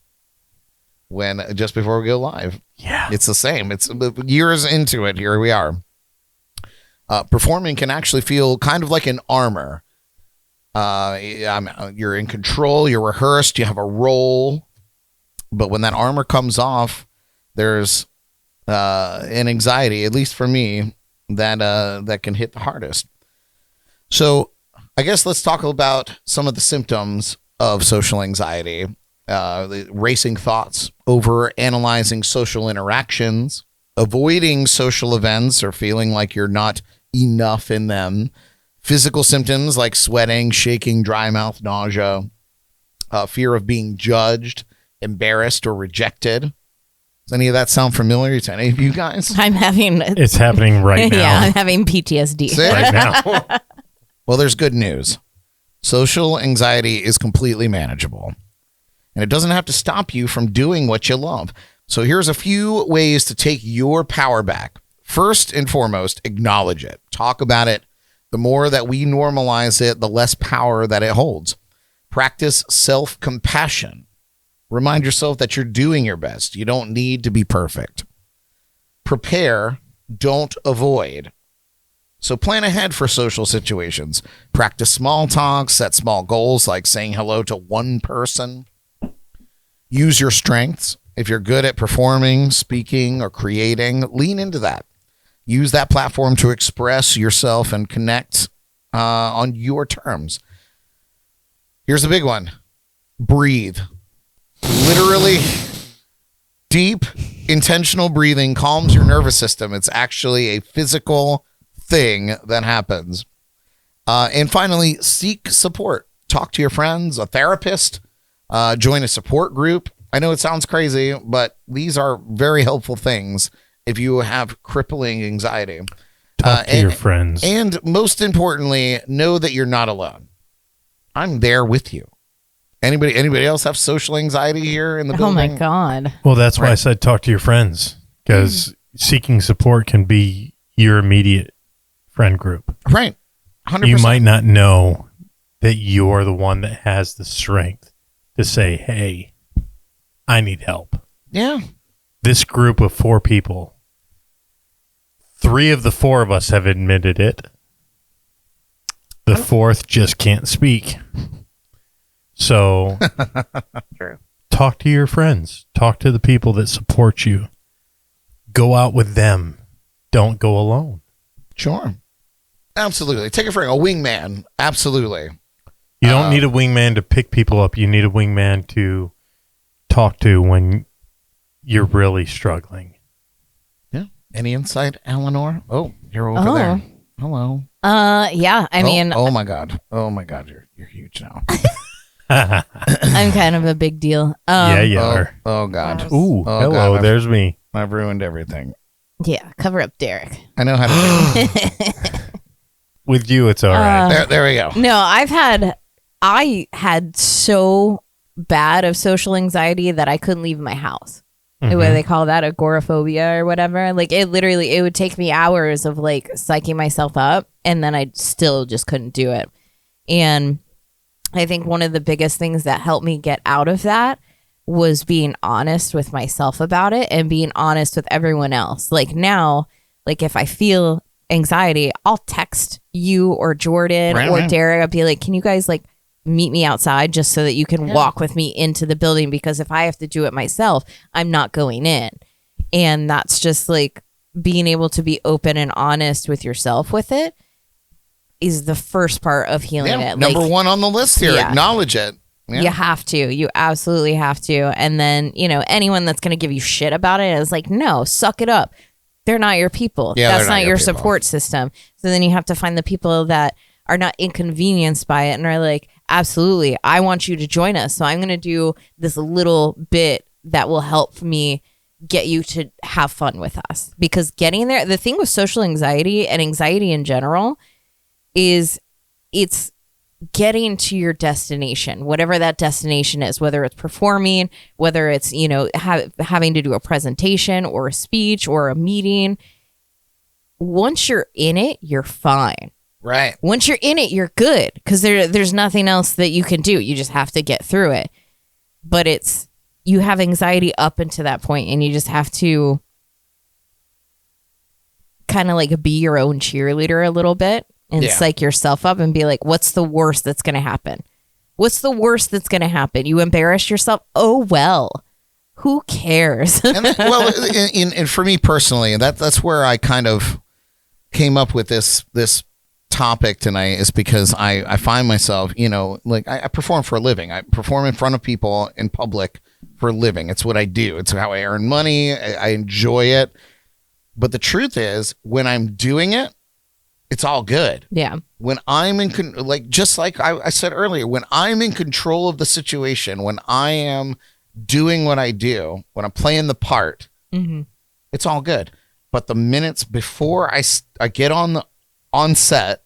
just before we go live. Yeah, it's the same. It's years into it. Here we are. Performing can actually feel kind of like an armor. You're in control, you're rehearsed, you have a role. But when that armor comes off, there's an anxiety, at least for me, that can hit the hardest. So I guess let's talk about some of the symptoms of social anxiety. The racing thoughts, over analyzing social interactions, avoiding social events or feeling like you're not enough in them, physical symptoms like sweating, shaking, dry mouth, nausea, fear of being judged, embarrassed, or rejected. Does any of that sound familiar to any of you guys? I'm having... It's happening right now. Yeah, I'm having PTSD. Right now. Well, there's good news. Social anxiety is completely manageable. And it doesn't have to stop you from doing what you love. So here's a few ways to take your power back. First and foremost, acknowledge it. Talk about it. The more that we normalize it, the less power that it holds. Practice self-compassion. Remind yourself that you're doing your best. You don't need to be perfect. Prepare, don't avoid. So plan ahead for social situations. Practice small talk, set small goals like saying hello to one person. Use your strengths. If you're good at performing, speaking, or creating, lean into that. Use that platform to express yourself and connect on your terms. Here's the big one. Breathe. Literally, deep, intentional breathing calms your nervous system. It's actually a physical thing that happens. And finally, seek support. Talk to your friends, a therapist, join a support group. I know it sounds crazy, but these are very helpful things if you have crippling anxiety. Talk to your friends. And most importantly, know that you're not alone. I'm there with you. Anybody else have social anxiety here in the building? Oh my God. Well, that's why I said talk to your friends, because seeking support can be your immediate friend group. Right. 100%. You might not know that you're the one that has the strength to say, hey, I need help. Yeah. This group of 4 people, 3 of the 4 of us have admitted it. The 4th just can't speak. So True. Talk to your friends. Talk to the people that support you. Go out with them. Don't go alone. Sure. Absolutely. Take a friend, a wingman. Absolutely. You don't need a wingman to pick people up. You need a wingman to talk to when you're really struggling. Yeah. Any insight, Eleanor? Oh, you're over there. Hello. Yeah. I mean, oh my God. Oh my God. You're huge now. I'm kind of a big deal. Yeah, you are. Oh God. Ooh, Oh, hello. God, There's me. I've ruined everything. Yeah. Cover up Derek. I know how to do it. With you, it's all right. There we go. No, I had so bad of social anxiety that I couldn't leave my house. Mm-hmm. What they call that, agoraphobia or whatever. Like it would take me hours of like psyching myself up, and then I still just couldn't do it. And I think one of the biggest things that helped me get out of that was being honest with myself about it and being honest with everyone else. Like now, like if I feel anxiety, I'll text you or Jordyn or Derek. I'll be like, can you guys like meet me outside just so that you can walk with me into the building? Because if I have to do it myself, I'm not going in. And that's just like being able to be open and honest with yourself with it is the first part of healing it. Number one on the list here. Yeah. Acknowledge it. Yeah. You have to. You absolutely have to. And then, anyone that's going to give you shit about it is like, no, suck it up. They're not your people. Yeah, that's they're not not your your people. support system. So then you have to find the people that are not inconvenienced by it and are like, absolutely, I want you to join us. So I'm going to do this little bit that will help me get you to have fun with us. Because getting there, the thing with social anxiety and anxiety in general is it's getting to your destination, whatever that destination is, whether it's performing, whether it's, having to do a presentation or a speech or a meeting. Once you're in it, you're fine. Right. Once you're in it, you're good because there's nothing else that you can do. You just have to get through it. But you have anxiety up until that point, and you just have to kind of like be your own cheerleader a little bit and psych yourself up and be like, what's the worst that's going to happen? What's the worst that's going to happen? You embarrass yourself? Oh, well, who cares? and for me personally, that's where I kind of came up with this topic tonight is because I find myself, like I perform for a living. I perform in front of people in public for a living. It's what I do. It's how I earn money. I enjoy it. But the truth is, when I'm doing it, it's all good. Yeah. When I'm just like I said earlier, when I'm in control of the situation, when I am doing what I do, when I'm playing the part, it's all good. But the minutes before I get on set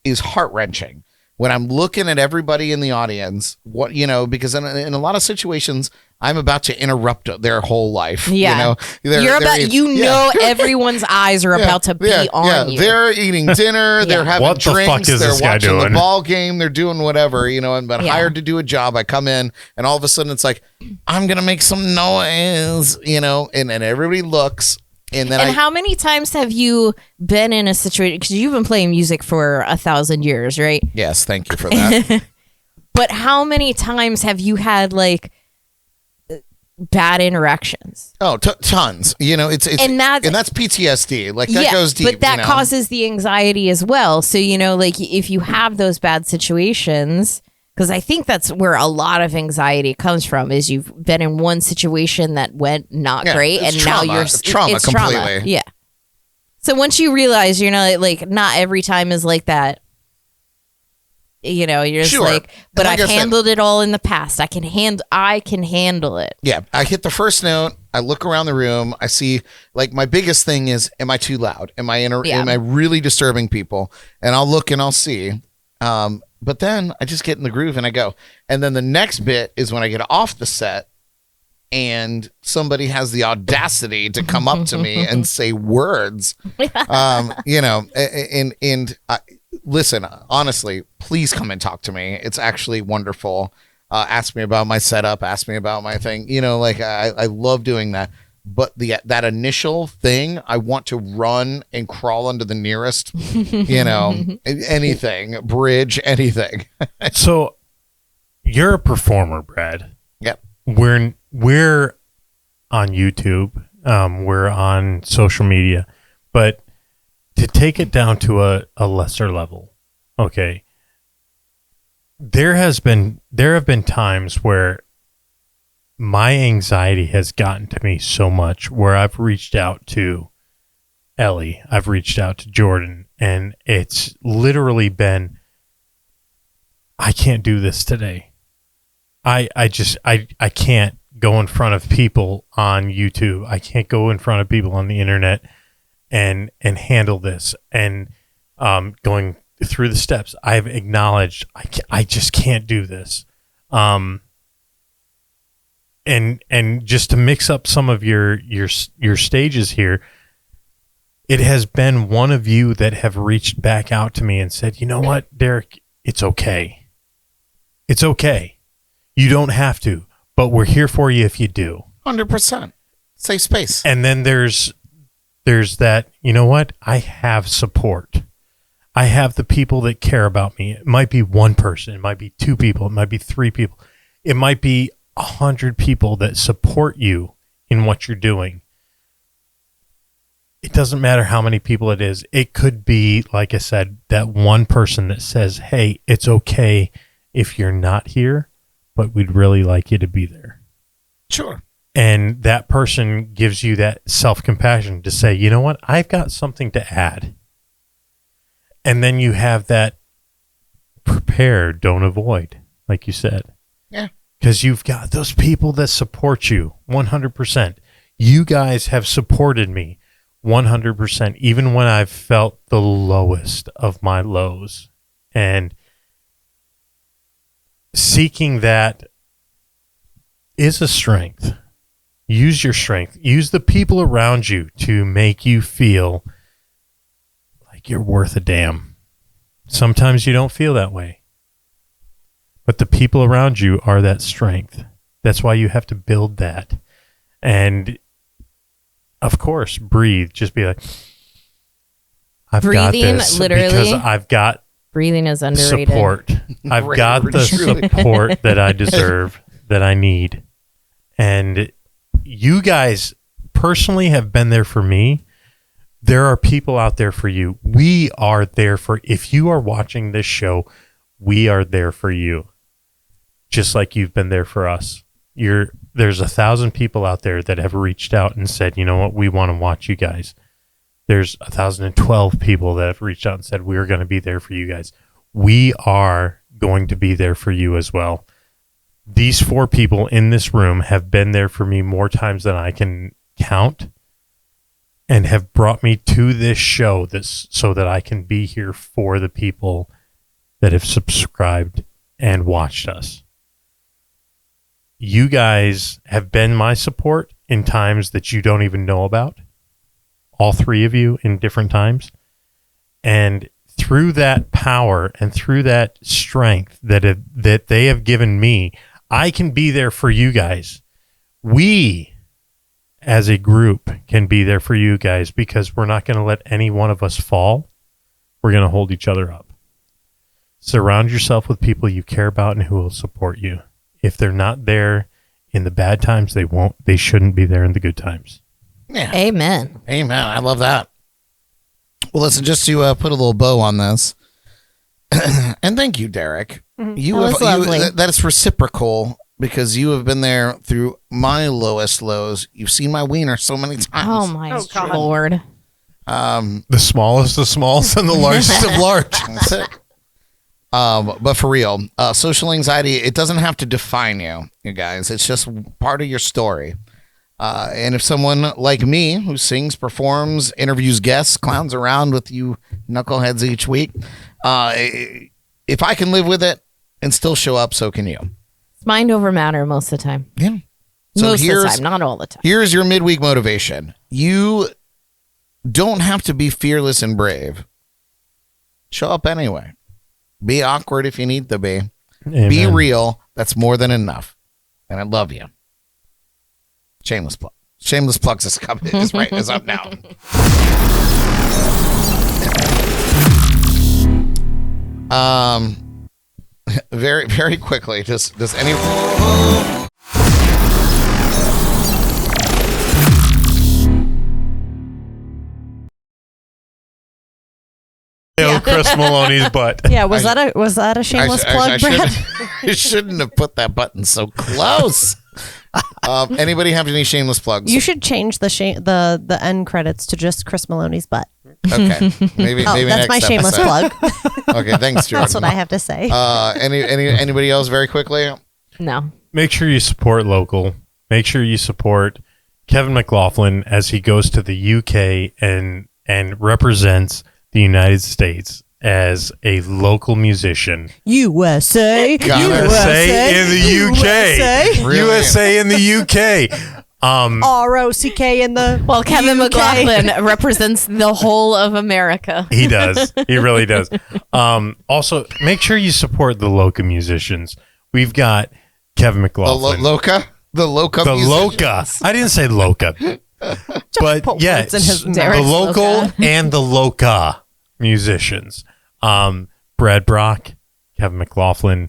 is heart-wrenching. When I'm looking at everybody in the audience, because in a lot of situations, I'm about to interrupt their whole life. Yeah. Everyone's eyes are about to be on you. They're eating dinner. They're having what drinks. The fuck is they're this guy watching doing? the ball game. They're doing whatever, and been hired to do a job. I come in and all of a sudden it's like, I'm going to make some noise, and everybody looks. And how many times have you been in a situation, because you've been playing music for 1,000 years, right? Yes, thank you for that. But how many times have you had like bad interactions? Oh, tons. It's and that's PTSD. Like that goes deep. But that causes the anxiety as well. So like if you have those bad situations, because I think that's where a lot of anxiety comes from, is you've been in one situation that went not great, and trauma. now it's trauma completely. Trauma. Yeah. So once you realize, like not every time is like that. You're just like, but I've handled it all in the past. I can handle it. Yeah. I hit the first note. I look around the room. I see, like, my biggest thing is, am I too loud? Am I really disturbing people? And I'll look and I'll see. But then I just get in the groove and I go. And then the next bit is when I get off the set and somebody has the audacity to come up to me and say words, listen, honestly, please come and talk to me. It's actually wonderful. Ask me about my setup. Ask me about my thing. I love doing that. But that initial thing, I want to run and crawl under the nearest, anything, bridge, anything. So you're a performer, Brad. Yep. We're on YouTube. We're on social media. But to take it down to a lesser level, okay, there have been times where my anxiety has gotten to me so much where I've reached out to Elly, I've reached out to Jordyn, and it's literally been, I can't do this today. I can't go in front of people on YouTube. I can't go in front of people on the internet and handle this. And going through the steps, I've acknowledged I just can't do this. And just to mix up some of your stages here, it has been one of you that have reached back out to me and said, you know what, Derek, it's okay. It's okay. You don't have to, but we're here for you if you do. 100%. Safe space. And then there's that, you know what, I have support. I have the people that care about me. It might be one person. It might be two people. It might be three people. It might be 100 people that support you in what you're doing. It doesn't matter how many people it is. It could be, like I said, that one person that says, hey, it's okay if you're not here, but we'd really like you to be there. Sure. And that person gives you that self-compassion to say, you know what, I've got something to add. And then you have that prepare, don't avoid, like you said. Yeah. Because you've got those people that support you 100%. You guys have supported me 100%, even when I've felt the lowest of my lows. And seeking that is a strength. Use your strength. Use the people around you to make you feel like you're worth a damn. Sometimes you don't feel that way. But the people around you are that strength. That's why you have to build that. And, of course, breathe. Just be like, I've got this. Literally, because I've got breathing is underrated. Support. I've got the support that I deserve, that I need. And you guys personally have been there for me There are people out there for you. We are there for, if you are watching this show, we are there for you. Just like you've been there for us. There's 1,000 people out there that have reached out and said, you know what, we want to watch you guys. There's 1,012 people that have reached out and said, we're going to be there for you guys. We are going to be there for you as well. These 4 people in this room have been there for me more times than I can count, and have brought me to this show so that I can be here for the people that have subscribed and watched us. You guys have been my support in times that you don't even know about. All 3 of you in different times. And through that power and through that strength that they have given me, I can be there for you guys. We, as a group, can be there for you guys because we're not going to let any one of us fall. We're going to hold each other up. Surround yourself with people you care about and who will support you. If they're not there in the bad times, they shouldn't be there in the good times. Yeah. Amen. Amen. I love that. Well, listen, just to put a little bow on this, and thank you, Derek. That is reciprocal because you have been there through my lowest lows. You've seen my wiener so many times. Oh my Lord. The smallest of smalls and the largest of large. That's it. But for real, social anxiety, it doesn't have to define you guys. It's just part of your story. And if someone like me who sings, performs, interviews guests, clowns around with you knuckleheads each week, if I can live with it and still show up, so can you. It's mind over matter most of the time. Yeah. So most of the time, not all the time. Here's your midweek motivation. You don't have to be fearless and brave. Show up anyway. Be awkward if you need to be. Amen. Be real. That's more than enough. And I love you. Shameless plug. Shameless plugs is up now. Very, very quickly. Does any? Yeah. Chris Maloney's butt. Yeah, was that a shameless plug, Brad? I shouldn't have put that button so close. Anybody have any shameless plugs? You should change the end credits to just Chris Maloney's butt. Okay, maybe that's next my shameless episode. plug. Okay, thanks, Jordyn. That's what I have to say. Anybody else very quickly? No. Make sure you support local. Make sure you support Kevin McLoughlin as he goes to the UK and represents the United States as a local musician. USA. USA in the UK. Really? USA in the UK. ROCK in the Well, Kevin UK. McLoughlin represents the whole of America. He does. He really does. Also, make sure you support the local musicians. We've got Kevin McLoughlin. The Loca. The musicians. Loca. I didn't say Loca. But yeah, words in his mouth. the local Loca. and the Loca musicians. Brad Brock, Kevin McLoughlin,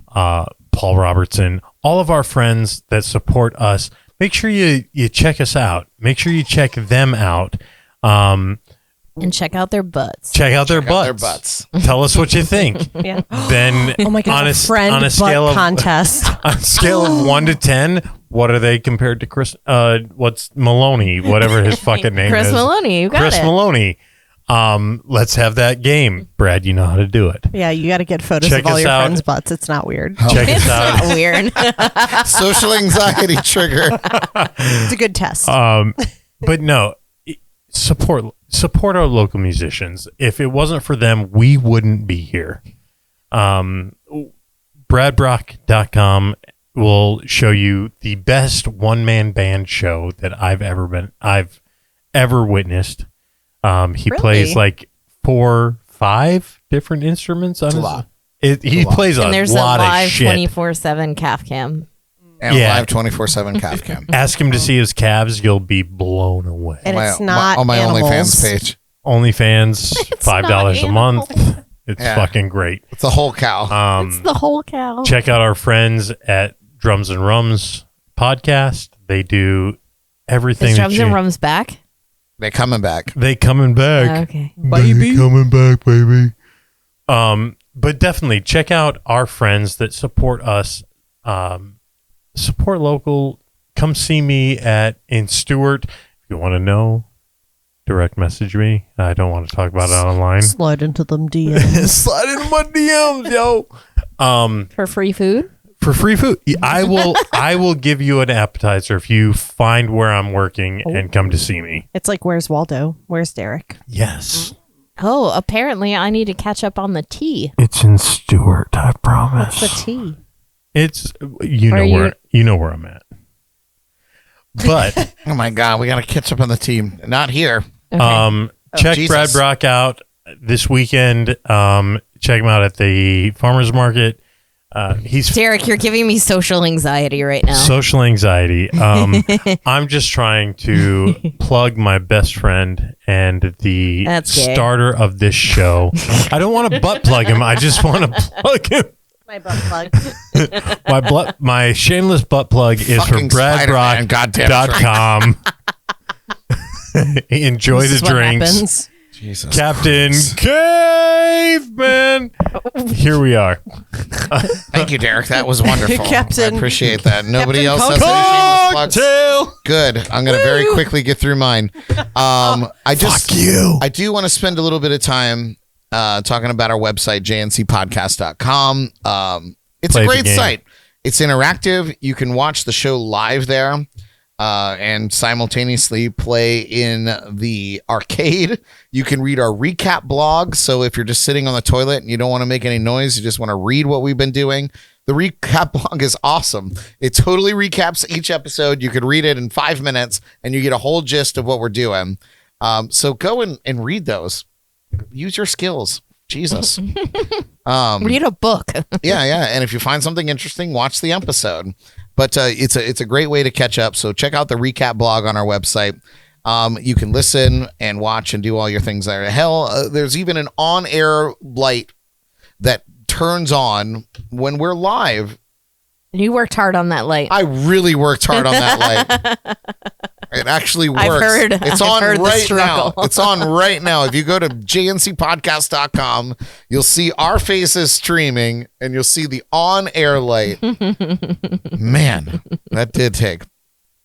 Paul Robertson, all of our friends that support us. Make sure you check us out. Make sure you check them out. And check out their butts. Check out their butts. Tell us what you think. Yeah. Then Oh my God, on a friend on a butt scale of contest. on a scale of 1 to 10, what are they compared to Chris? What's Maloney? Whatever his fucking name Chris is. Maloney, you got Chris it. Maloney. Let's have that game. Brad, you know how to do it. Yeah, you got to get photos Check of all us your out. friends' butts. It's not weird. Check us It's out. not weird. Social anxiety trigger. It's a good test. But no, support our local musicians. If it wasn't for them, we wouldn't be here. BradBrock.com will show you the best one-man band show that I've ever witnessed. He plays like 4-5 different instruments on his. lot. He plays a And there's a lot of live shit. 24/7 calf cam. And Yeah. live 24/7 calf cam. Ask him to see his calves, you'll be blown away. and it's not on my animals. OnlyFans page. OnlyFans, $5 a month. It's Yeah. fucking great. It's the whole cow. It's the whole cow. Check out our friends at Drums and Rums podcast. They do everything. Is that Drums you- and Rums back? They're coming back. They coming back. Okay. Baby. Coming back, baby. But definitely check out our friends that support us. Support local. Come see me in Stewart. If you want to know, direct message me. I don't want to talk about it online. Slide into them DMs. Slide into my DMs, yo. For free food? For free food. I will give you an appetizer if you find where I'm working and come to see me. It's like, where's Waldo? Where's Derek? Yes. Oh, apparently I need to catch up on the tea. It's in Stewart, I promise. What's the tea? It's you know where I'm at. But Oh my God, we got to catch up on the team. Not here. Okay. Check Jesus. Brad Brock out this weekend. Check him out at the farmers market. He's Derek, you're giving me social anxiety right now. social anxiety. I'm just trying to plug my best friend and the That's gay. starter of this show. I don't want to butt plug him. I just want to plug him. My butt plug. My shameless butt plug is Fucking for Spider-Man, goddamn bradbrock.com. Enjoy This is the what drinks. happens. Jesus. Captain Caveman. Here we are. Thank you, Derek. That was wonderful. Captain- I appreciate that. Nobody Captain else has any shameless plugs. Cocktail. Good. I'm going to very quickly get through mine. Fuck you. I do want to spend a little bit of time talking about our website, jncpodcast.com. It's Play a the great game. site. It's interactive. You can watch the show live there and simultaneously play in the arcade. You can read our recap blog. So if you're just sitting on the toilet and you don't want to make any noise, you just want to read what we've been doing, the recap blog is awesome. It totally recaps each episode. You could read it in 5 minutes and you get a whole gist of what we're doing. So go and read those. Use your skills. Jesus. Read a book. Yeah. And if you find something interesting, watch the episode. But it's a great way to catch up. So check out the recap blog on our website. You can listen and watch and do all your things there. Hell, there's even an on-air light that turns on when we're live. You worked hard on that light. I really worked hard on that light. It actually works. It's on right now. It's on right now. If you go to jncpodcast.com, you'll see our faces streaming and you'll see the on-air light. Man, that did take.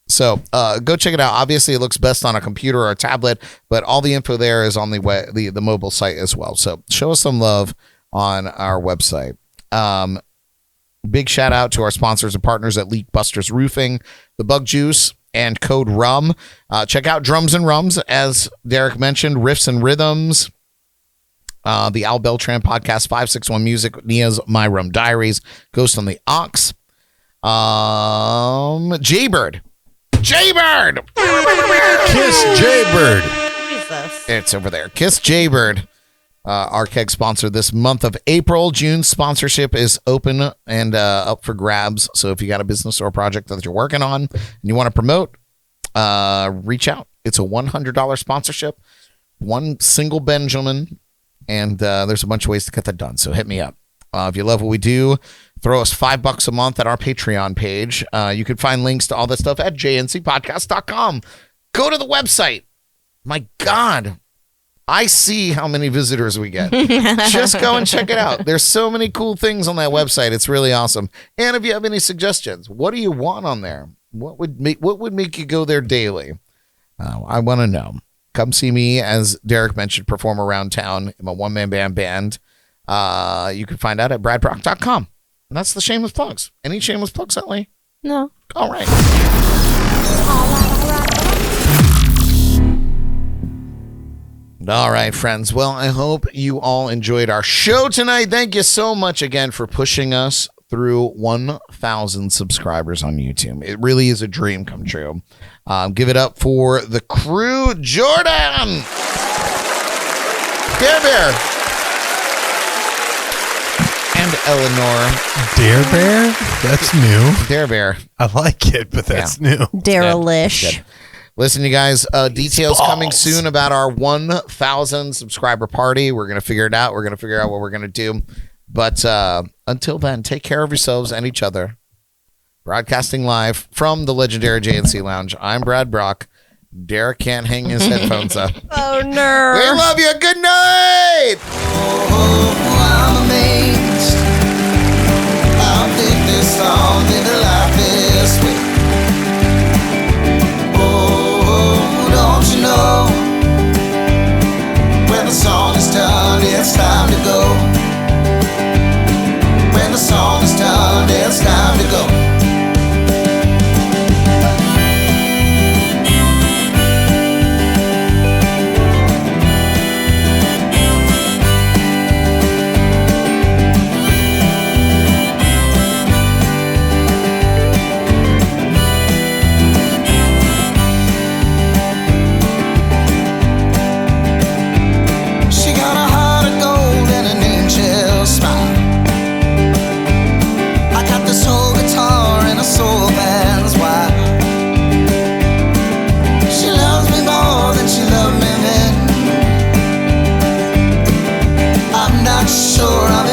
So go check it out. Obviously, it looks best on a computer or a tablet, but all the info there is on the mobile site as well. So show us some love on our website. Big shout out to our sponsors and partners at Leak Busters Roofing, The Bug Juice, and Code RUM. Check out Drums and Rums, as Derek mentioned, Riffs and Rhythms, the Al Beltran podcast, 561 Music, Nia's My Rum Diaries, Ghost on the Ox, Jaybird. Kiss Jaybird. Jesus. It's over there. Kiss Jaybird. Our keg sponsor this month of April. June sponsorship is open and up for grabs. So if you got a business or a project that you're working on and you want to promote, reach out. It's a $100 sponsorship, one single Benjamin, and there's a bunch of ways to get that done. So hit me up. If you love what we do, throw us $5 a month at our Patreon page. You can find links to all this stuff at jncpodcast.com. Go to the website. My God. I see how many visitors we get. Just go and check it out. There's so many cool things on that website. It's really awesome. And if you have any suggestions, what do you want on there? What would make you go there daily? I want to know. Come see me, as Derek mentioned, perform around town in my one-man band. You can find out at bradbrock.com. And that's the shameless plugs. Any shameless plugs, Elly? No. All right. All right, friends. Well, I hope you all enjoyed our show tonight. Thank you so much again for pushing us through 1,000 subscribers on YouTube. It really is a dream come true. Give it up for the crew. Jordyn! Dare Bear! And Eleanor. Dare Bear? That's new. Dare Bear. I like it, but that's new. Derelish. Good. Listen, you guys, details coming soon about our 1,000 subscriber party. We're going to figure it out. We're going to figure out what we're going to do. But until then, take care of yourselves and each other. Broadcasting live from the legendary JNC Lounge. I'm Brad Brock. Derek can't hang his headphones up. Oh, no. We love you. Good night. I'm amazed. I'll think this song, live a life this way. Oh, don't you know? When the song is done, it's time to go. When the song is done, it's time to go. Sure, I'm